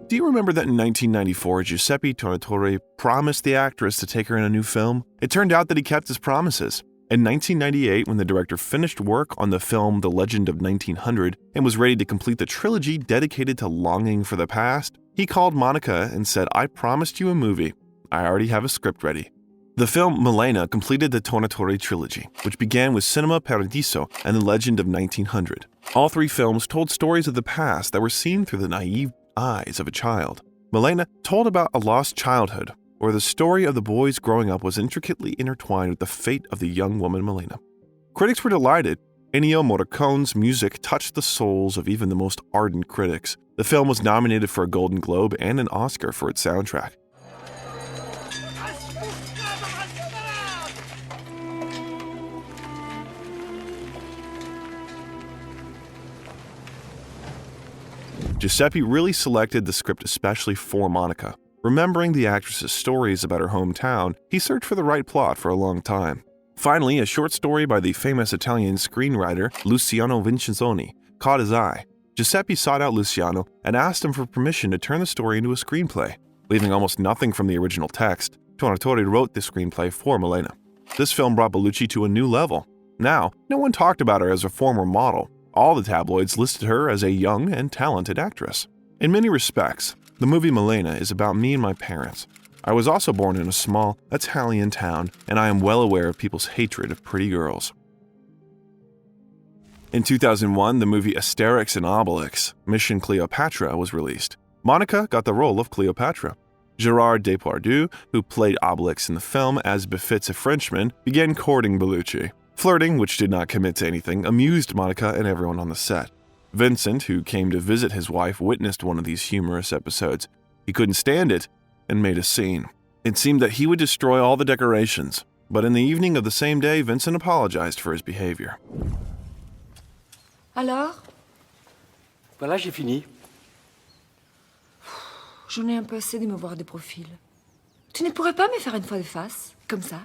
Do you remember that in 1994, Giuseppe Tornatore promised the actress to take her in a new film? It turned out that he kept his promises. In 1998, when the director finished work on the film The Legend of 1900 and was ready to complete the trilogy dedicated to longing for the past, he called Monica and said, "I promised you a movie. I already have a script ready." The film Malèna completed the Tornatore trilogy, which began with Cinema Paradiso and The Legend of 1900. All three films told stories of the past that were seen through the naive eyes of a child. Malèna told about a lost childhood, where the story of the boys growing up was intricately intertwined with the fate of the young woman Malèna. Critics were delighted. Ennio Morricone's music touched the souls of even the most ardent critics. The film was nominated for a Golden Globe and an Oscar for its soundtrack. Giuseppe really selected the script especially for Monica. Remembering the actress's stories about her hometown, he searched for the right plot for a long time. Finally, a short story by the famous Italian screenwriter Luciano Vincenzoni caught his eye. Giuseppe sought out Luciano and asked him for permission to turn the story into a screenplay. Leaving almost nothing from the original text, Tornatore wrote the screenplay for Malèna. This film brought Bellucci to a new level. Now, no one talked about her as a former model. All the tabloids listed her as a young and talented actress. In many respects, the movie Malèna is about me and my parents. I was also born in a small Italian town, and I am well aware of people's hatred of pretty girls. In 2001, the movie Asterix and Obelix, Mission Cleopatra, was released. Monica got the role of Cleopatra. Gérard Depardieu, who played Obelix in the film as befits a Frenchman, began courting Bellucci. Flirting, which did not commit to anything, amused Monica and everyone on the set. Vincent, who came to visit his wife, witnessed one of these humorous episodes. He couldn't stand it and made a scene. It seemed that he would destroy all the decorations, but in the evening of the same day, Vincent apologized for his behavior. Alors? Voilà, j'ai fini. J'en ai un peu assez de me voir de profil. Tu ne pourrais pas me faire une fois de face, comme ça?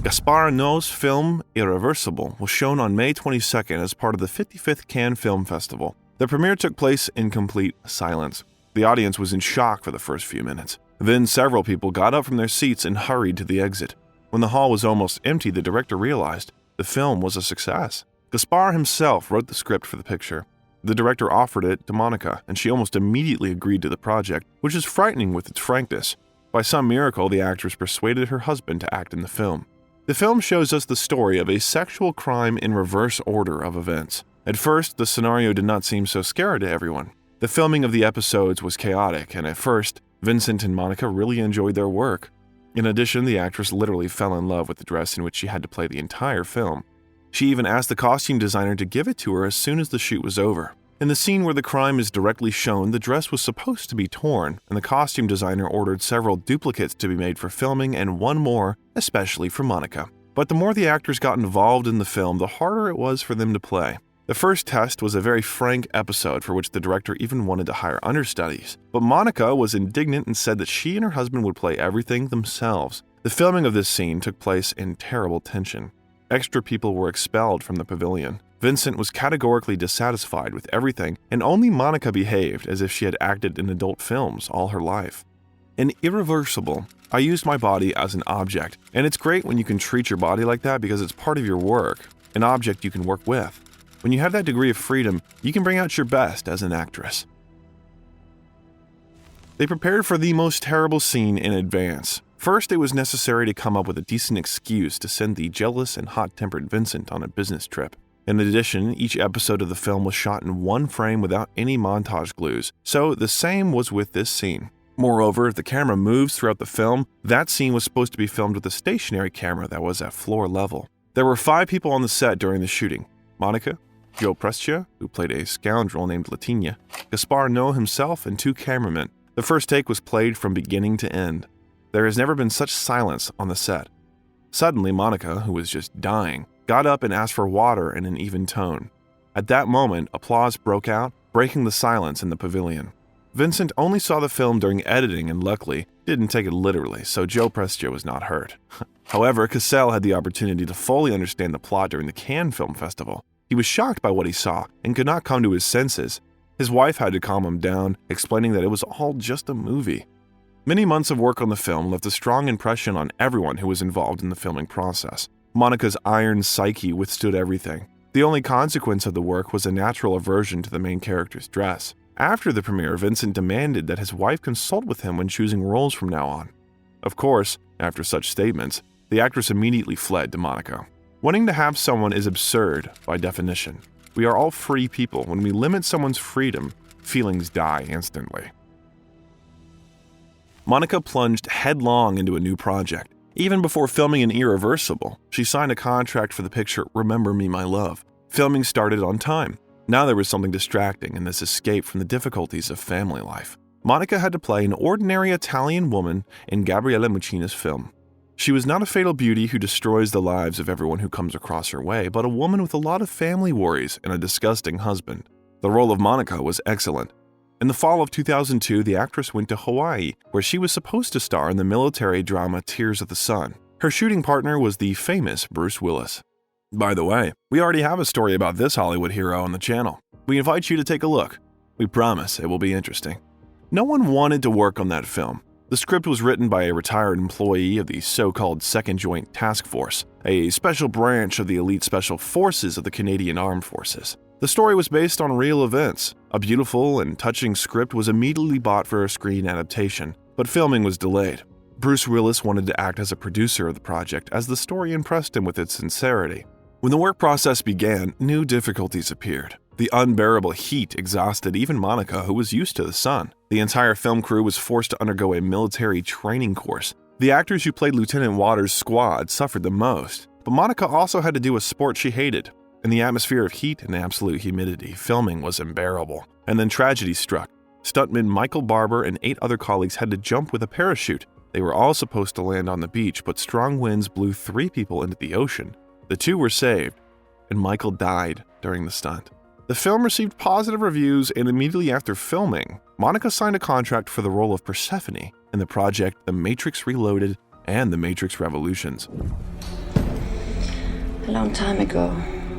Gaspar Noé's film Irréversible was shown on May 22nd as part of the 55th Cannes Film Festival. The premiere took place in complete silence. The audience was in shock for the first few minutes. Then several people got up from their seats and hurried to the exit. When the hall was almost empty, the director realized the film was a success. Gaspar himself wrote the script for the picture. The director offered it to Monica, and she almost immediately agreed to the project, which is frightening with its frankness. By some miracle, the actress persuaded her husband to act in the film. The film shows us the story of a sexual crime in reverse order of events. At first, the scenario did not seem so scary to everyone. The filming of the episodes was chaotic, and at first, Vincent and Monica really enjoyed their work. In addition, the actress literally fell in love with the dress in which she had to play the entire film. She even asked the costume designer to give it to her as soon as the shoot was over. In the scene where the crime is directly shown, the dress was supposed to be torn, and the costume designer ordered several duplicates to be made for filming and one more, especially for Monica. But the more the actors got involved in the film, the harder it was for them to play. The first test was a very frank episode for which the director even wanted to hire understudies, but Monica was indignant and said that she and her husband would play everything themselves. The filming of this scene took place in terrible tension. Extra people were expelled from the pavilion. Vincent was categorically dissatisfied with everything, and only Monica behaved as if she had acted in adult films all her life. In Irréversible, I used my body as an object, and it's great when you can treat your body like that because it's part of your work, an object you can work with. When you have that degree of freedom, you can bring out your best as an actress. They prepared for the most terrible scene in advance. First, it was necessary to come up with a decent excuse to send the jealous and hot-tempered Vincent on a business trip. In addition, each episode of the film was shot in one frame without any montage glues, so the same was with this scene. Moreover, if the camera moves throughout the film, that scene was supposed to be filmed with a stationary camera that was at floor level. There were 5 people on the set during the shooting: Monica, Joe Prestia, who played a scoundrel named Latina, Gaspar Noé himself, and 2 cameramen. The first take was played from beginning to end. There has never been such silence on the set. Suddenly, Monica, who was just dying, got up and asked for water in an even tone. At that moment, applause broke out, breaking the silence in the pavilion. Vincent only saw the film during editing and luckily didn't take it literally, so Joe Prestia was not hurt. However, Cassel had the opportunity to fully understand the plot during the Cannes Film Festival. He was shocked by what he saw and could not come to his senses. His wife had to calm him down, explaining that it was all just a movie. Many months of work on the film left a strong impression on everyone who was involved in the filming process. Monica's iron psyche withstood everything. The only consequence of the work was a natural aversion to the main character's dress. After the premiere, Vincent demanded that his wife consult with him when choosing roles from now on. Of course, after such statements, the actress immediately fled to Monica. Wanting to have someone is absurd by definition. We are all free people. When we limit someone's freedom, feelings die instantly. Monica plunged headlong into a new project. Even before filming in Irréversible, she signed a contract for the picture Remember Me, My Love. Filming started on time. Now there was something distracting in this escape from the difficulties of family life. Monica had to play an ordinary Italian woman in Gabriele Muccini's film. She was not a fatal beauty who destroys the lives of everyone who comes across her way, but a woman with a lot of family worries and a disgusting husband. The role of Monica was excellent. In the fall of 2002, the actress went to Hawaii, where she was supposed to star in the military drama Tears of the Sun. Her shooting partner was the famous Bruce Willis. By the way, we already have a story about this Hollywood hero on the channel. We invite you to take a look. We promise it will be interesting. No one wanted to work on that film. The script was written by a retired employee of the so-called Second Joint Task Force, a special branch of the elite special forces of the Canadian Armed Forces. The story was based on real events. A beautiful and touching script was immediately bought for a screen adaptation, but filming was delayed. Bruce Willis wanted to act as a producer of the project as the story impressed him with its sincerity. When the work process began, new difficulties appeared. The unbearable heat exhausted even Monica, who was used to the sun. The entire film crew was forced to undergo a military training course. The actors who played Lieutenant Waters' squad suffered the most, but Monica also had to do a sport she hated. In the atmosphere of heat and absolute humidity, filming was unbearable. And then tragedy struck. Stuntman Michael Barber and 8 other colleagues had to jump with a parachute. They were all supposed to land on the beach, but strong winds blew 3 people into the ocean. The 2 were saved, and Michael died during the stunt. The film received positive reviews, and immediately after filming, Monica signed a contract for the role of Persephone in the project The Matrix Reloaded and The Matrix Revolutions. A long time ago,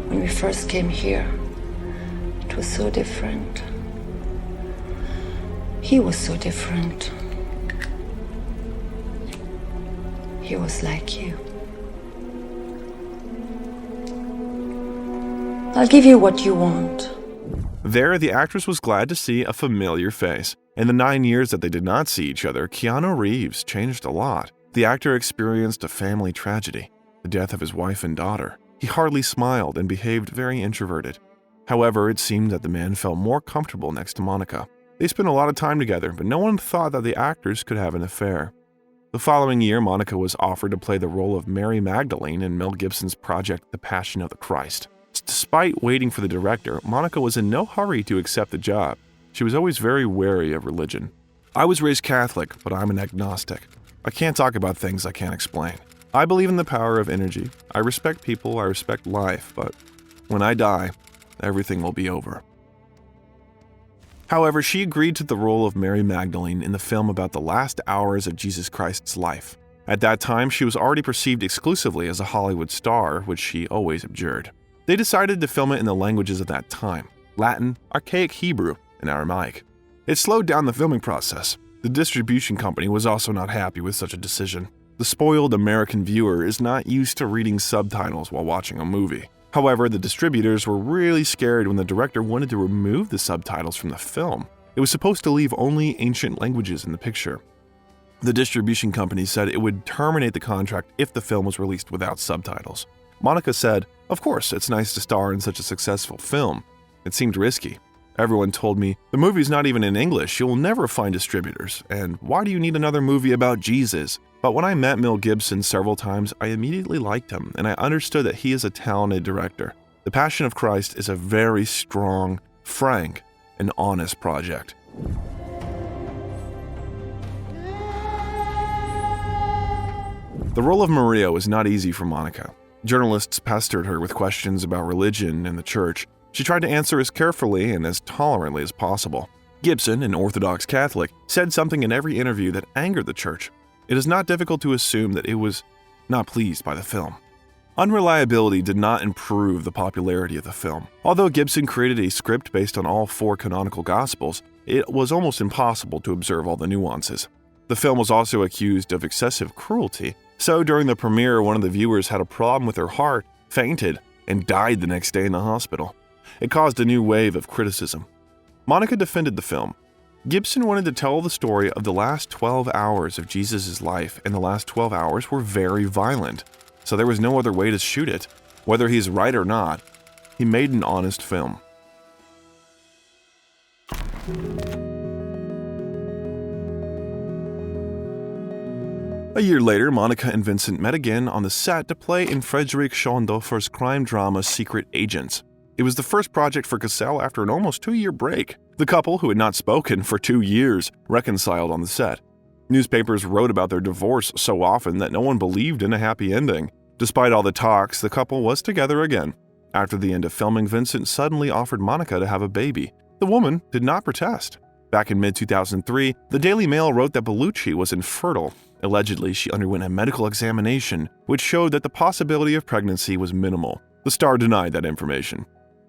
when we first came here, it was so different. He was so different. He was like you. I'll give you what you want. There, the actress was glad to see a familiar face. In the 9 years that they did not see each other, Keanu Reeves changed a lot. The actor experienced a family tragedy, the death of his wife and daughter. He hardly smiled and behaved very introverted. However, it seemed that the man felt more comfortable next to Monica. They spent a lot of time together, but no one thought that the actors could have an affair. The following year, Monica was offered to play the role of Mary Magdalene in Mel Gibson's project The Passion of the Christ. Despite waiting for the director, Monica was in no hurry to accept the job. She was always very wary of religion. I was raised Catholic, but I'm an agnostic. I can't talk about things I can't explain. I believe in the power of energy. I respect people, I respect life, but when I die, everything will be over. However, she agreed to the role of Mary Magdalene in the film about the last hours of Jesus Christ's life. At that time, she was already perceived exclusively as a Hollywood star, which she always abjured. They decided to film it in the languages of that time: Latin, Archaic Hebrew, and Aramaic. It slowed down the filming process. The distribution company was also not happy with such a decision. The spoiled American viewer is not used to reading subtitles while watching a movie. However, the distributors were really scared when the director wanted to remove the subtitles from the film. It was supposed to leave only ancient languages in the picture. The distribution company said it would terminate the contract if the film was released without subtitles. Monica said, "Of course, it's nice to star in such a successful film. It seemed risky. Everyone told me, the movie's not even in English, you'll never find distributors, and why do you need another movie about Jesus?" But when I met Mel Gibson several times, I immediately liked him, and I understood that he is a talented director. The Passion of Christ is a very strong, frank, and honest project. The role of Maria was not easy for Monica. Journalists pestered her with questions about religion and the church. She tried to answer as carefully and as tolerantly as possible. Gibson, an Orthodox Catholic, said something in every interview that angered the church. It is not difficult to assume that it was not pleased by the film. Unreliability did not improve the popularity of the film. Although Gibson created a script based on all 4 canonical Gospels, it was almost impossible to observe all the nuances. The film was also accused of excessive cruelty, so during the premiere, one of the viewers had a problem with her heart, fainted, and died the next day in the hospital. It caused a new wave of criticism. Monica defended the film. Gibson wanted to tell the story of the last 12 hours of Jesus' life, and the last 12 hours were very violent, so there was no other way to shoot it. Whether he's right or not, he made an honest film. A year later, Monica and Vincent met again on the set to play in Frederick Schoendorfer's crime drama Secret Agents. It was the first project for Cassel after an almost 2-year break. The couple, who had not spoken for 2 years, reconciled on the set. Newspapers wrote about their divorce so often that no one believed in a happy ending. Despite all the talks, the couple was together again. After the end of filming, Vincent suddenly offered Monica to have a baby. The woman did not protest. Back in mid-2003, the Daily Mail wrote that Bellucci was infertile. Allegedly, she underwent a medical examination, which showed that the possibility of pregnancy was minimal. The star denied that information.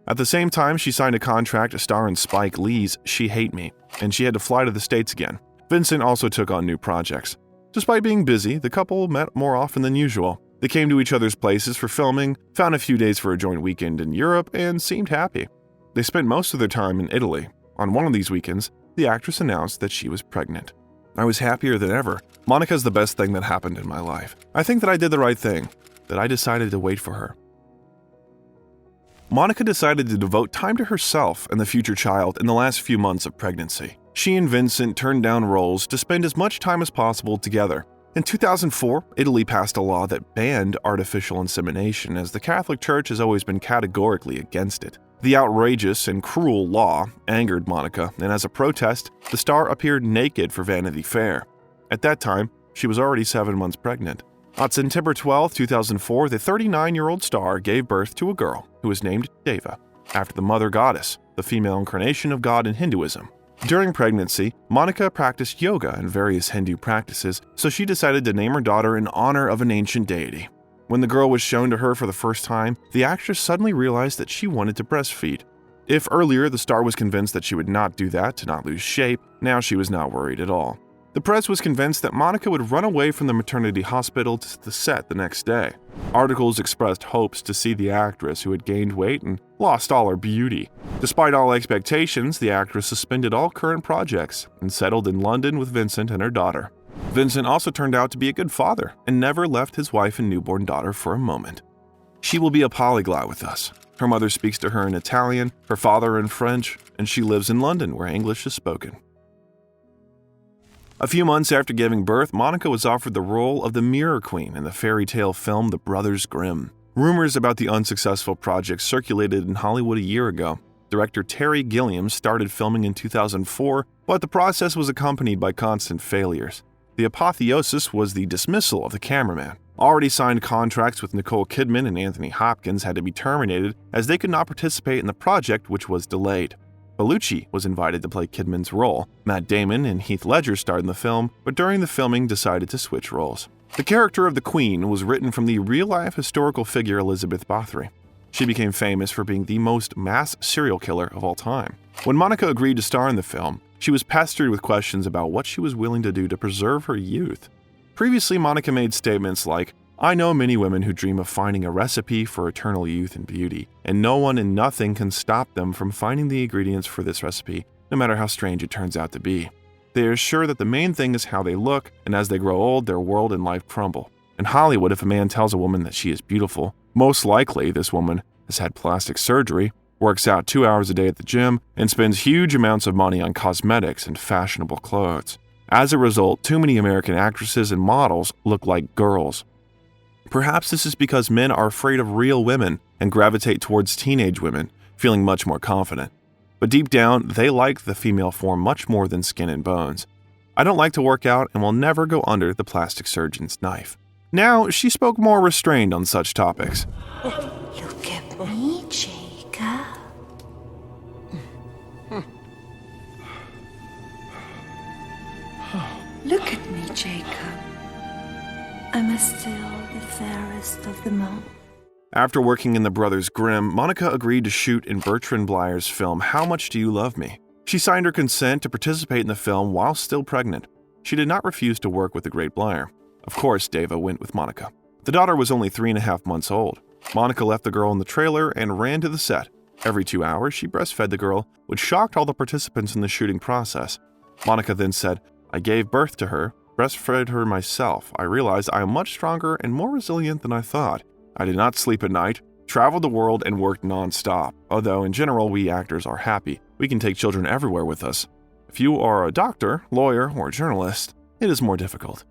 At the same time, she signed a contract to star in Spike Lee's She Hate Me, and she had to fly to the States again. Vincent also took on new projects. Despite being busy, the couple met more often than usual. They came to each other's places for filming, found a few days for a joint weekend in Europe, and seemed happy. They spent most of their time in Italy. On one of these weekends, the actress announced that she was pregnant. I was happier than ever. Monica's the best thing that happened in my life. I think that I did the right thing, that I decided to wait for her. Monica decided to devote time to herself and the future child in the last few months of pregnancy. She and Vincent turned down roles to spend as much time as possible together. In 2004, Italy passed a law that banned artificial insemination, as the Catholic Church has always been categorically against it. The outrageous and cruel law angered Monica, and as a protest, the star appeared naked for Vanity Fair. At that time, she was already 7 months pregnant. On September 12, 2004, the 39-year-old star gave birth to a girl who was named Deva, after the mother goddess, the female incarnation of God in Hinduism. During pregnancy, Monica practiced yoga and various Hindu practices, so she decided to name her daughter in honor of an ancient deity. When the girl was shown to her for the first time, the actress suddenly realized that she wanted to breastfeed. If earlier the star was convinced that she would not do that to not lose shape, now she was not worried at all. The press was convinced that Monica would run away from the maternity hospital to the set the next day. Articles expressed hopes to see the actress who had gained weight and lost all her beauty. Despite all expectations, the actress suspended all current projects and settled in London with Vincent and her daughter. Vincent also turned out to be a good father and never left his wife and newborn daughter for a moment. She will be a polyglot with us. Her mother speaks to her in Italian, her father in French, and she lives in London where English is spoken. A few months after giving birth, Monica was offered the role of the Mirror Queen in the fairy tale film The Brothers Grimm. Rumors about the unsuccessful project circulated in Hollywood a year ago. Director Terry Gilliam started filming in 2004, but the process was accompanied by constant failures. The apotheosis was the dismissal of the cameraman. Already signed contracts with Nicole Kidman and Anthony Hopkins had to be terminated as they could not participate in the project, which was delayed. Bellucci was invited to play Kidman's role. Matt Damon and Heath Ledger starred in the film, but during the filming decided to switch roles. The character of the Queen was written from the real-life historical figure Elizabeth Bathory. She became famous for being the most mass serial killer of all time. When Monica agreed to star in the film, she was pestered with questions about what she was willing to do to preserve her youth. Previously, Monica made statements like, "I know many women who dream of finding a recipe for eternal youth and beauty, and no one and nothing can stop them from finding the ingredients for this recipe, no matter how strange it turns out to be. They are sure that the main thing is how they look, and as they grow old, their world and life crumble. In Hollywood, if a man tells a woman that she is beautiful, most likely this woman has had plastic surgery, works out 2 hours a day at the gym, and spends huge amounts of money on cosmetics and fashionable clothes. As a result, too many American actresses and models look like girls. Perhaps this is because men are afraid of real women and gravitate towards teenage women, feeling much more confident. But deep down, they like the female form much more than skin and bones. I don't like to work out and will never go under the plastic surgeon's knife." Now, she spoke more restrained on such topics. Look at me, Jacob. Look at me, Jacob. Am I still the fairest of them all? After working in The Brothers Grimm, Monica agreed to shoot in Bertrand Bleyer's film How Much Do You Love Me? She signed her consent to participate in the film while still pregnant. She did not refuse to work with the great Bleyer. Of course, Deva went with Monica. The daughter was only 3.5 months old. Monica left the girl in the trailer and ran to the set. Every 2 hours, she breastfed the girl, which shocked all the participants in the shooting process. Monica then said, "I gave birth to her, breastfed her myself. I realized I am much stronger and more resilient than I thought. I did not sleep at night, traveled the world, and worked non-stop. Although in general, we actors are happy. We can take children everywhere with us. If you are a doctor, lawyer, or journalist, it is more difficult."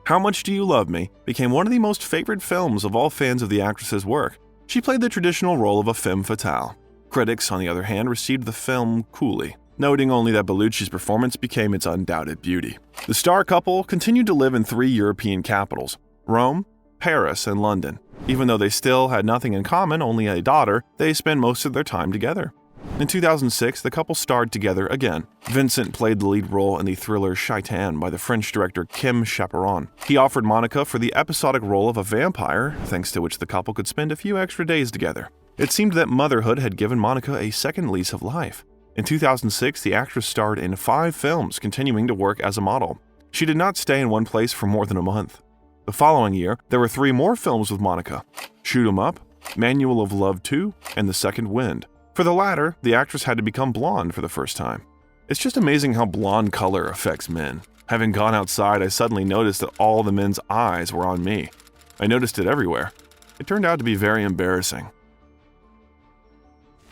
How Much Do You Love Me became one of the most favorite films of all fans of the actress's work. She played the traditional role of a femme fatale. Critics, on the other hand, received the film coolly, noting only that Bellucci's performance became its undoubted beauty. The star couple continued to live in 3 European capitals, Rome, Paris, and London. Even though they still had nothing in common, only a daughter, they spent most of their time together. In 2006, the couple starred together again. Vincent played the lead role in the thriller Shaitan by the French director Kim Chaperon. He offered Monica for the episodic role of a vampire, thanks to which the couple could spend a few extra days together. It seemed that motherhood had given Monica a second lease of life. In 2006, the actress starred in 5 films, continuing to work as a model. She did not stay in one place for more than a month. The following year, there were 3 more films with Monica: Shoot 'em Up, Manual of Love 2, and The Second Wind. For the latter, the actress had to become blonde for the first time. It's just amazing how blonde color affects men. Having gone outside, I suddenly noticed that all the men's eyes were on me. I noticed it everywhere. It turned out to be very embarrassing.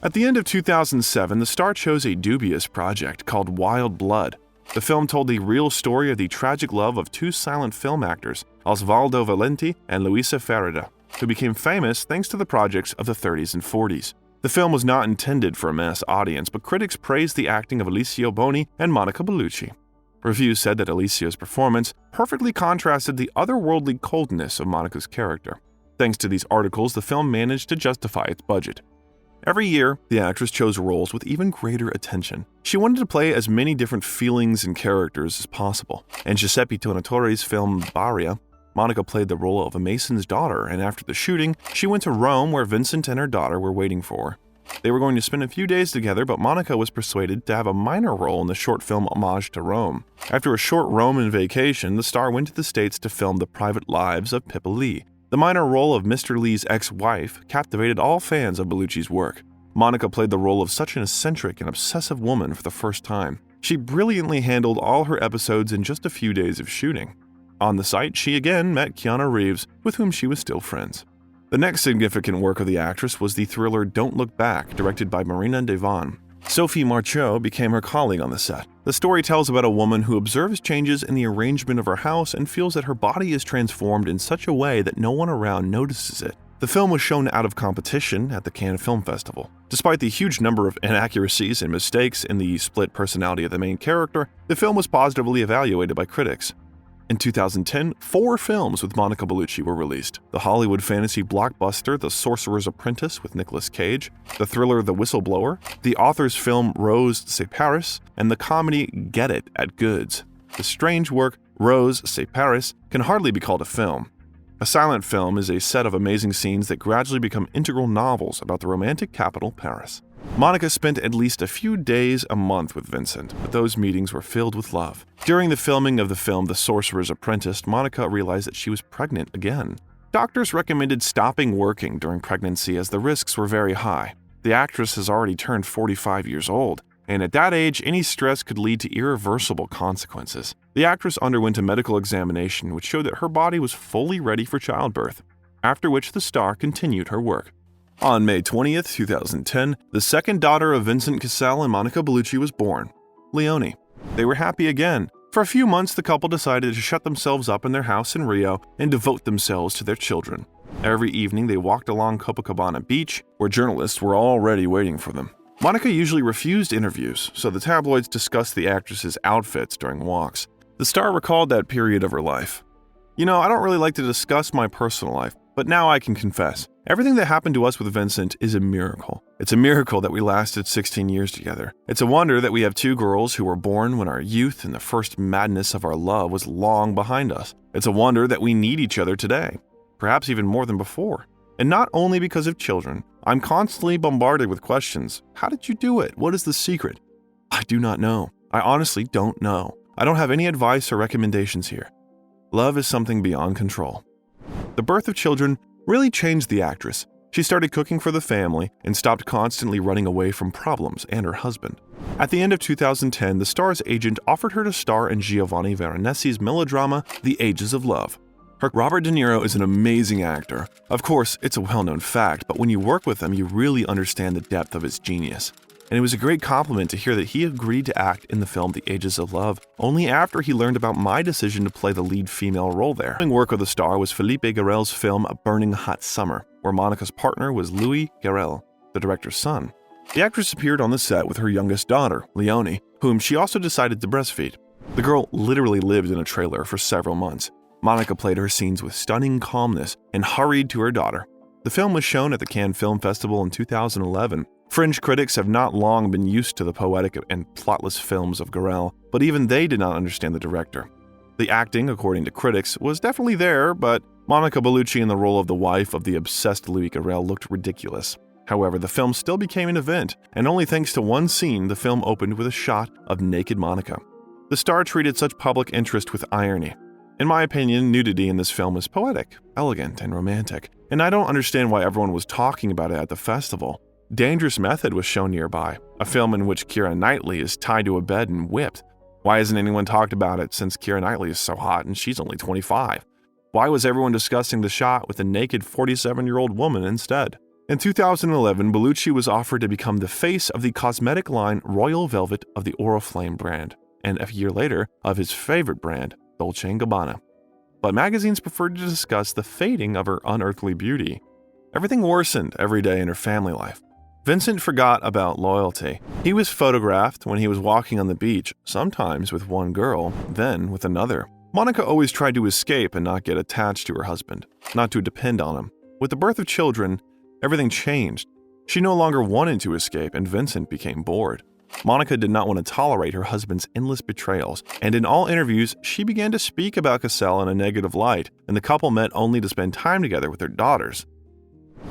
At the end of 2007, the star chose a dubious project called Wild Blood. The film told the real story of the tragic love of 2 silent film actors, Osvaldo Valenti and Luisa Ferreira, who became famous thanks to the projects of the 30s and 40s. The film was not intended for a mass audience, but critics praised the acting of Alessio Boni and Monica Bellucci. Reviews said that Alessio's performance perfectly contrasted the otherworldly coldness of Monica's character. Thanks to these articles, the film managed to justify its budget. Every year, the actress chose roles with even greater attention. She wanted to play as many different feelings and characters as possible. In Giuseppe Tornatore's film Baria, Monica played the role of a mason's daughter, and after the shooting, she went to Rome where Vincent and her daughter were waiting for her. They were going to spend a few days together, but Monica was persuaded to have a minor role in the short film Homage to Rome. After a short Roman vacation, the star went to the States to film The Private Lives of Pippa Lee. The minor role of Mr. Lee's ex-wife captivated all fans of Bellucci's work. Monica played the role of such an eccentric and obsessive woman for the first time. She brilliantly handled all her episodes in just a few days of shooting. On the site, she again met Keanu Reeves, with whom she was still friends. The next significant work of the actress was the thriller Don't Look Back, directed by Marina Devan. Sophie Marceau became her colleague on the set. The story tells about a woman who observes changes in the arrangement of her house and feels that her body is transformed in such a way that no one around notices it. The film was shown out of competition at the Cannes Film Festival. Despite the huge number of inaccuracies and mistakes in the split personality of the main character, the film was positively evaluated by critics. In 2010, 4 films with Monica Bellucci were released: the Hollywood fantasy blockbuster The Sorcerer's Apprentice with Nicolas Cage, the thriller The Whistleblower, the author's film Rose C'est Paris, and the comedy Get It at Goods. The strange work Rose C'est Paris can hardly be called a film. A silent film is a set of amazing scenes that gradually become integral novels about the romantic capital, Paris. Monica spent at least a few days a month with Vincent, but those meetings were filled with love. During the filming of the film The Sorcerer's Apprentice, Monica realized that she was pregnant again. Doctors recommended stopping working during pregnancy as the risks were very high. The actress has already turned 45 years old, and at that age, any stress could lead to irreversible consequences. The actress underwent a medical examination which showed that her body was fully ready for childbirth, after which the star continued her work. On May 20th, 2010, the second daughter of Vincent Cassel and Monica Bellucci was born, Leonie. They were happy again. For a few months, the couple decided to shut themselves up in their house in Rio and devote themselves to their children. Every evening, they walked along Copacabana Beach, where journalists were already waiting for them. Monica usually refused interviews, so the tabloids discussed the actress's outfits during walks. The star recalled that period of her life. "I don't really like to discuss my personal life, but now I can confess. Everything that happened to us with Vincent is a miracle. It's a miracle that we lasted 16 years together. It's a wonder that we have 2 girls who were born when our youth and the first madness of our love was long behind us. It's a wonder that we need each other today, perhaps even more than before. And not only because of children. I'm constantly bombarded with questions. How did you do it? What is the secret? I do not know. I honestly don't know. I don't have any advice or recommendations here. Love is something beyond control." The birth of children really changed the actress. She started cooking for the family and stopped constantly running away from problems and her husband. At the end of 2010, the star's agent offered her to star in Giovanni Veronesi's melodrama The Ages of Love. Robert De Niro is an amazing actor. Of course, it's a well-known fact, but when you work with him, you really understand the depth of his genius. And it was a great compliment to hear that he agreed to act in the film The Ages of Love only after he learned about my decision to play the lead female role there. The work of the star was Felipe Garel's film A Burning Hot Summer, where Monica's partner was Louis Garel, the director's son. The actress appeared on the set with her youngest daughter, Leonie, whom she also decided to breastfeed. The girl literally lived in a trailer for several months. Monica played her scenes with stunning calmness and hurried to her daughter. The film was shown at the Cannes Film Festival in 2011. Fringe critics have not long been used to the poetic and plotless films of Garel, but even they did not understand the director. The acting, according to critics, was definitely there, but Monica Bellucci in the role of the wife of the obsessed Louis Garel looked ridiculous. However, the film still became an event, and only thanks to one scene, the film opened with a shot of naked Monica. The star treated such public interest with irony. In my opinion, nudity in this film is poetic, elegant, and romantic, and I don't understand why everyone was talking about it at the festival. Dangerous Method was shown nearby, a film in which Keira Knightley is tied to a bed and whipped. Why hasn't anyone talked about it since Keira Knightley is so hot and she's only 25? Why was everyone discussing the shot with a naked 47-year-old woman instead? In 2011, Bellucci was offered to become the face of the cosmetic line Royal Velvet of the Oriflame brand, and a year later, of his favorite brand, Dolce & Gabbana. But magazines preferred to discuss the fading of her unearthly beauty. Everything worsened every day in her family life. Vincent forgot about loyalty. He was photographed when he was walking on the beach, sometimes with one girl, then with another. Monica always tried to escape and not get attached to her husband, not to depend on him. With the birth of children, everything changed. She no longer wanted to escape, and Vincent became bored. Monica did not want to tolerate her husband's endless betrayals, and in all interviews, she began to speak about Cassel in a negative light, and the couple met only to spend time together with their daughters.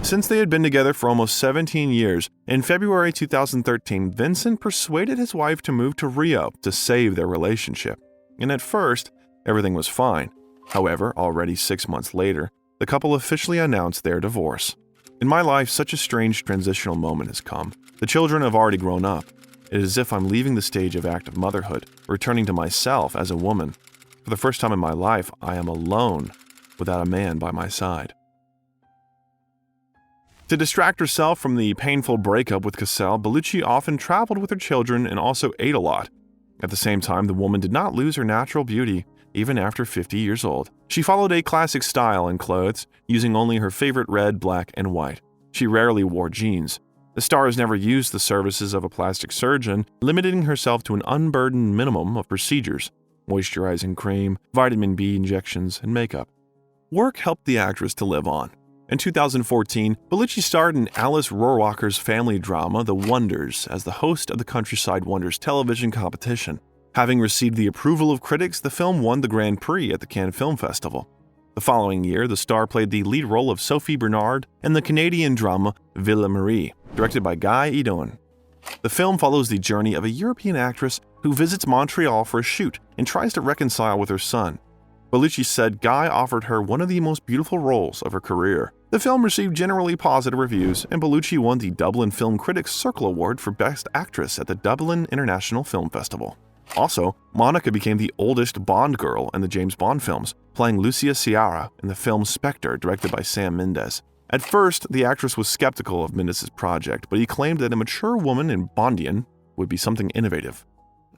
Since they had been together for almost 17 years, in February 2013, Vincent persuaded his wife to move to Rio to save their relationship. And at first, everything was fine. However, already 6 months later, the couple officially announced their divorce. In my life, such a strange transitional moment has come. The children have already grown up. It is as if I'm leaving the stage of active motherhood, returning to myself as a woman. For the first time in my life, I am alone, without a man by my side. To distract herself from the painful breakup with Cassel, Bellucci often traveled with her children and also ate a lot. At the same time, the woman did not lose her natural beauty, even after 50 years old. She followed a classic style in clothes, using only her favorite red, black, and white. She rarely wore jeans. The star has never used the services of a plastic surgeon, limiting herself to an unburdened minimum of procedures. moisturizing cream, vitamin B injections, and makeup. Work helped the actress to live on. In 2014, Bellucci starred in Alice Rohrwacher's family drama The Wonders as the host of the Countryside Wonders television competition. Having received the approval of critics, the film won the Grand Prix at the Cannes Film Festival. The following year, the star played the lead role of Sophie Bernard in the Canadian drama Ville Marie, directed by Guy Edon. The film follows the journey of a European actress who visits Montreal for a shoot and tries to reconcile with her son. Bellucci said Guy offered her one of the most beautiful roles of her career. The film received generally positive reviews, and Bellucci won the Dublin Film Critics Circle Award for Best Actress at the Dublin International Film Festival. Also, Monica became the oldest Bond girl in the James Bond films, playing Lucia Ciara in the film Spectre, directed by Sam Mendes. At first, the actress was skeptical of Mendes' project, but he claimed that a mature woman in Bondian would be something innovative.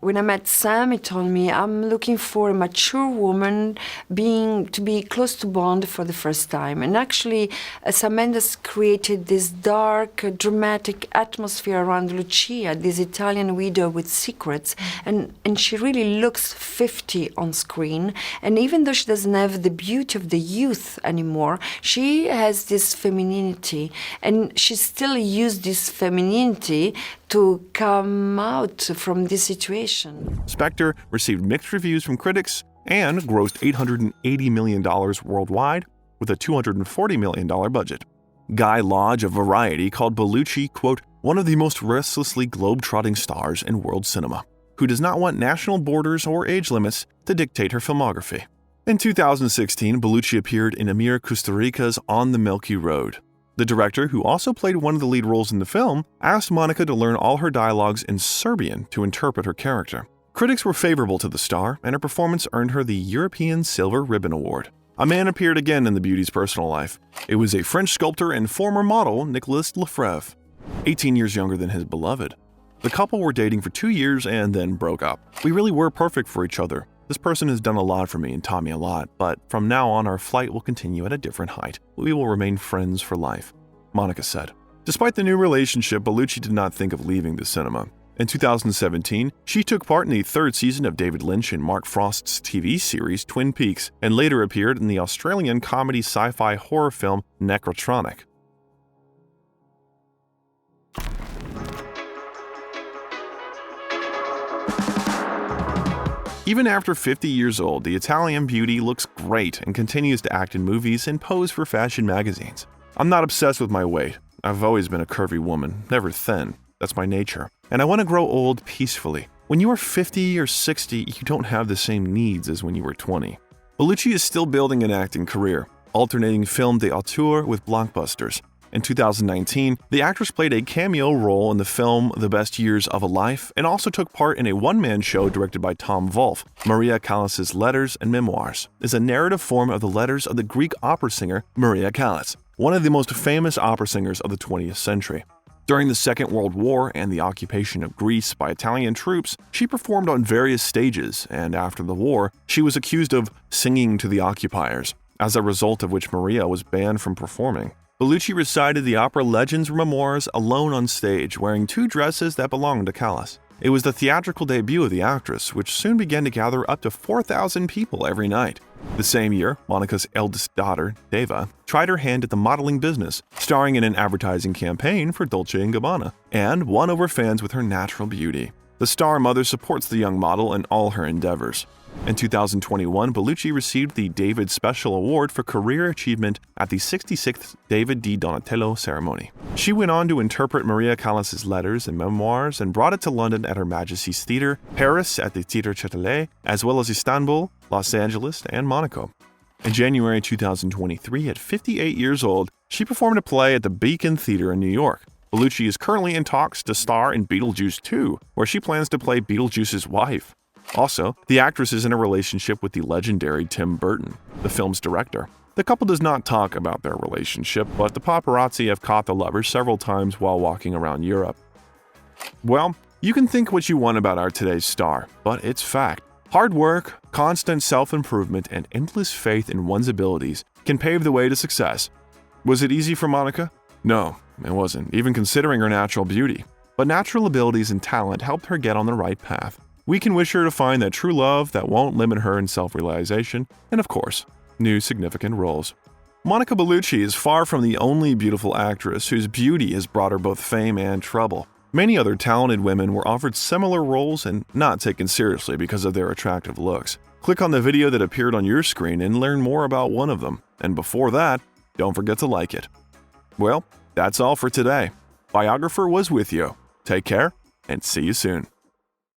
When I met Sam, he told me, I'm looking for a mature woman to be close to Bond for the first time. And actually, Sam Mendes created this dark, dramatic atmosphere around Lucia, this Italian widow with secrets. And she really looks 50 on screen. And even though she doesn't have the beauty of the youth anymore, she has this femininity. And she still used this femininity to come out from this situation. Spectre received mixed reviews from critics and grossed $880 million worldwide with a $240 million budget. Guy Lodge of Variety called Bellucci, quote, one of the most restlessly globe-trotting stars in world cinema, who does not want national borders or age limits to dictate her filmography. In 2016, Bellucci appeared in Amir Kusturica's On the Milky Road. The director, who also played one of the lead roles in the film, asked Monica to learn all her dialogues in Serbian to interpret her character. Critics were favorable to the star, and her performance earned her the European Silver Ribbon Award. A man appeared again in the beauty's personal life. It was a French sculptor and former model, Nicolas Lefebvre, 18 years younger than his beloved. The couple were dating for 2 years and then broke up. We really were perfect for each other. This person has done a lot for me and taught me a lot, but from now on our flight will continue at a different height. We will remain friends for life, Monica said. Despite the new relationship, Bellucci did not think of leaving the cinema. In 2017, she took part in the third season of David Lynch and Mark Frost's TV series Twin Peaks, and later appeared in the Australian comedy sci-fi horror film Necrotronic. Even after 50 years old, the Italian beauty looks great and continues to act in movies and pose for fashion magazines. I'm not obsessed with my weight. I've always been a curvy woman, never thin. That's my nature. And I want to grow old peacefully. When you are 50 or 60, you don't have the same needs as when you were 20. Bellucci is still building an acting career, alternating film d'auteur with blockbusters. In 2019, the actress played a cameo role in the film The Best Years of a Life and also took part in a one-man show directed by Tom Wolfe. Maria Callas' Letters and Memoirs is a narrative form of the letters of the Greek opera singer Maria Callas, one of the most famous opera singers of the 20th century. During the Second World War and the occupation of Greece by Italian troops, she performed on various stages, and after the war, she was accused of singing to the occupiers, as a result of which Maria was banned from performing. Bellucci recited the opera Legends or Memoirs alone on stage, wearing 2 dresses that belonged to Callas. It was the theatrical debut of the actress, which soon began to gather up to 4,000 people every night. The same year, Monica's eldest daughter, Deva, tried her hand at the modeling business, starring in an advertising campaign for Dolce & Gabbana, and won over fans with her natural beauty. The star mother supports the young model in all her endeavors. In 2021, Bellucci received the David Special Award for Career Achievement at the 66th David D. Donatello ceremony. She went on to interpret Maria Callas' letters and memoirs and brought it to London at Her Majesty's Theatre, Paris at the Theatre Châtelet, as well as Istanbul, Los Angeles, and Monaco. In January 2023, at 58 years old, she performed a play at the Beacon Theatre in New York. Bellucci is currently in talks to star in Beetlejuice 2, where she plans to play Beetlejuice's wife. Also, the actress is in a relationship with the legendary Tim Burton, the film's director. The couple does not talk about their relationship, but the paparazzi have caught the lovers several times while walking around Europe. Well, you can think what you want about our today's star, but it's fact. Hard work, constant self-improvement, and endless faith in one's abilities can pave the way to success. Was it easy for Monica? No, it wasn't, even considering her natural beauty. But natural abilities and talent helped her get on the right path. We can wish her to find that true love that won't limit her in self-realization, and of course, new significant roles. Monica Bellucci is far from the only beautiful actress whose beauty has brought her both fame and trouble. Many other talented women were offered similar roles and not taken seriously because of their attractive looks. Click on the video that appeared on your screen and learn more about one of them. And before that, don't forget to like it. Well, that's all for today. Biographer was with you. Take care and see you soon.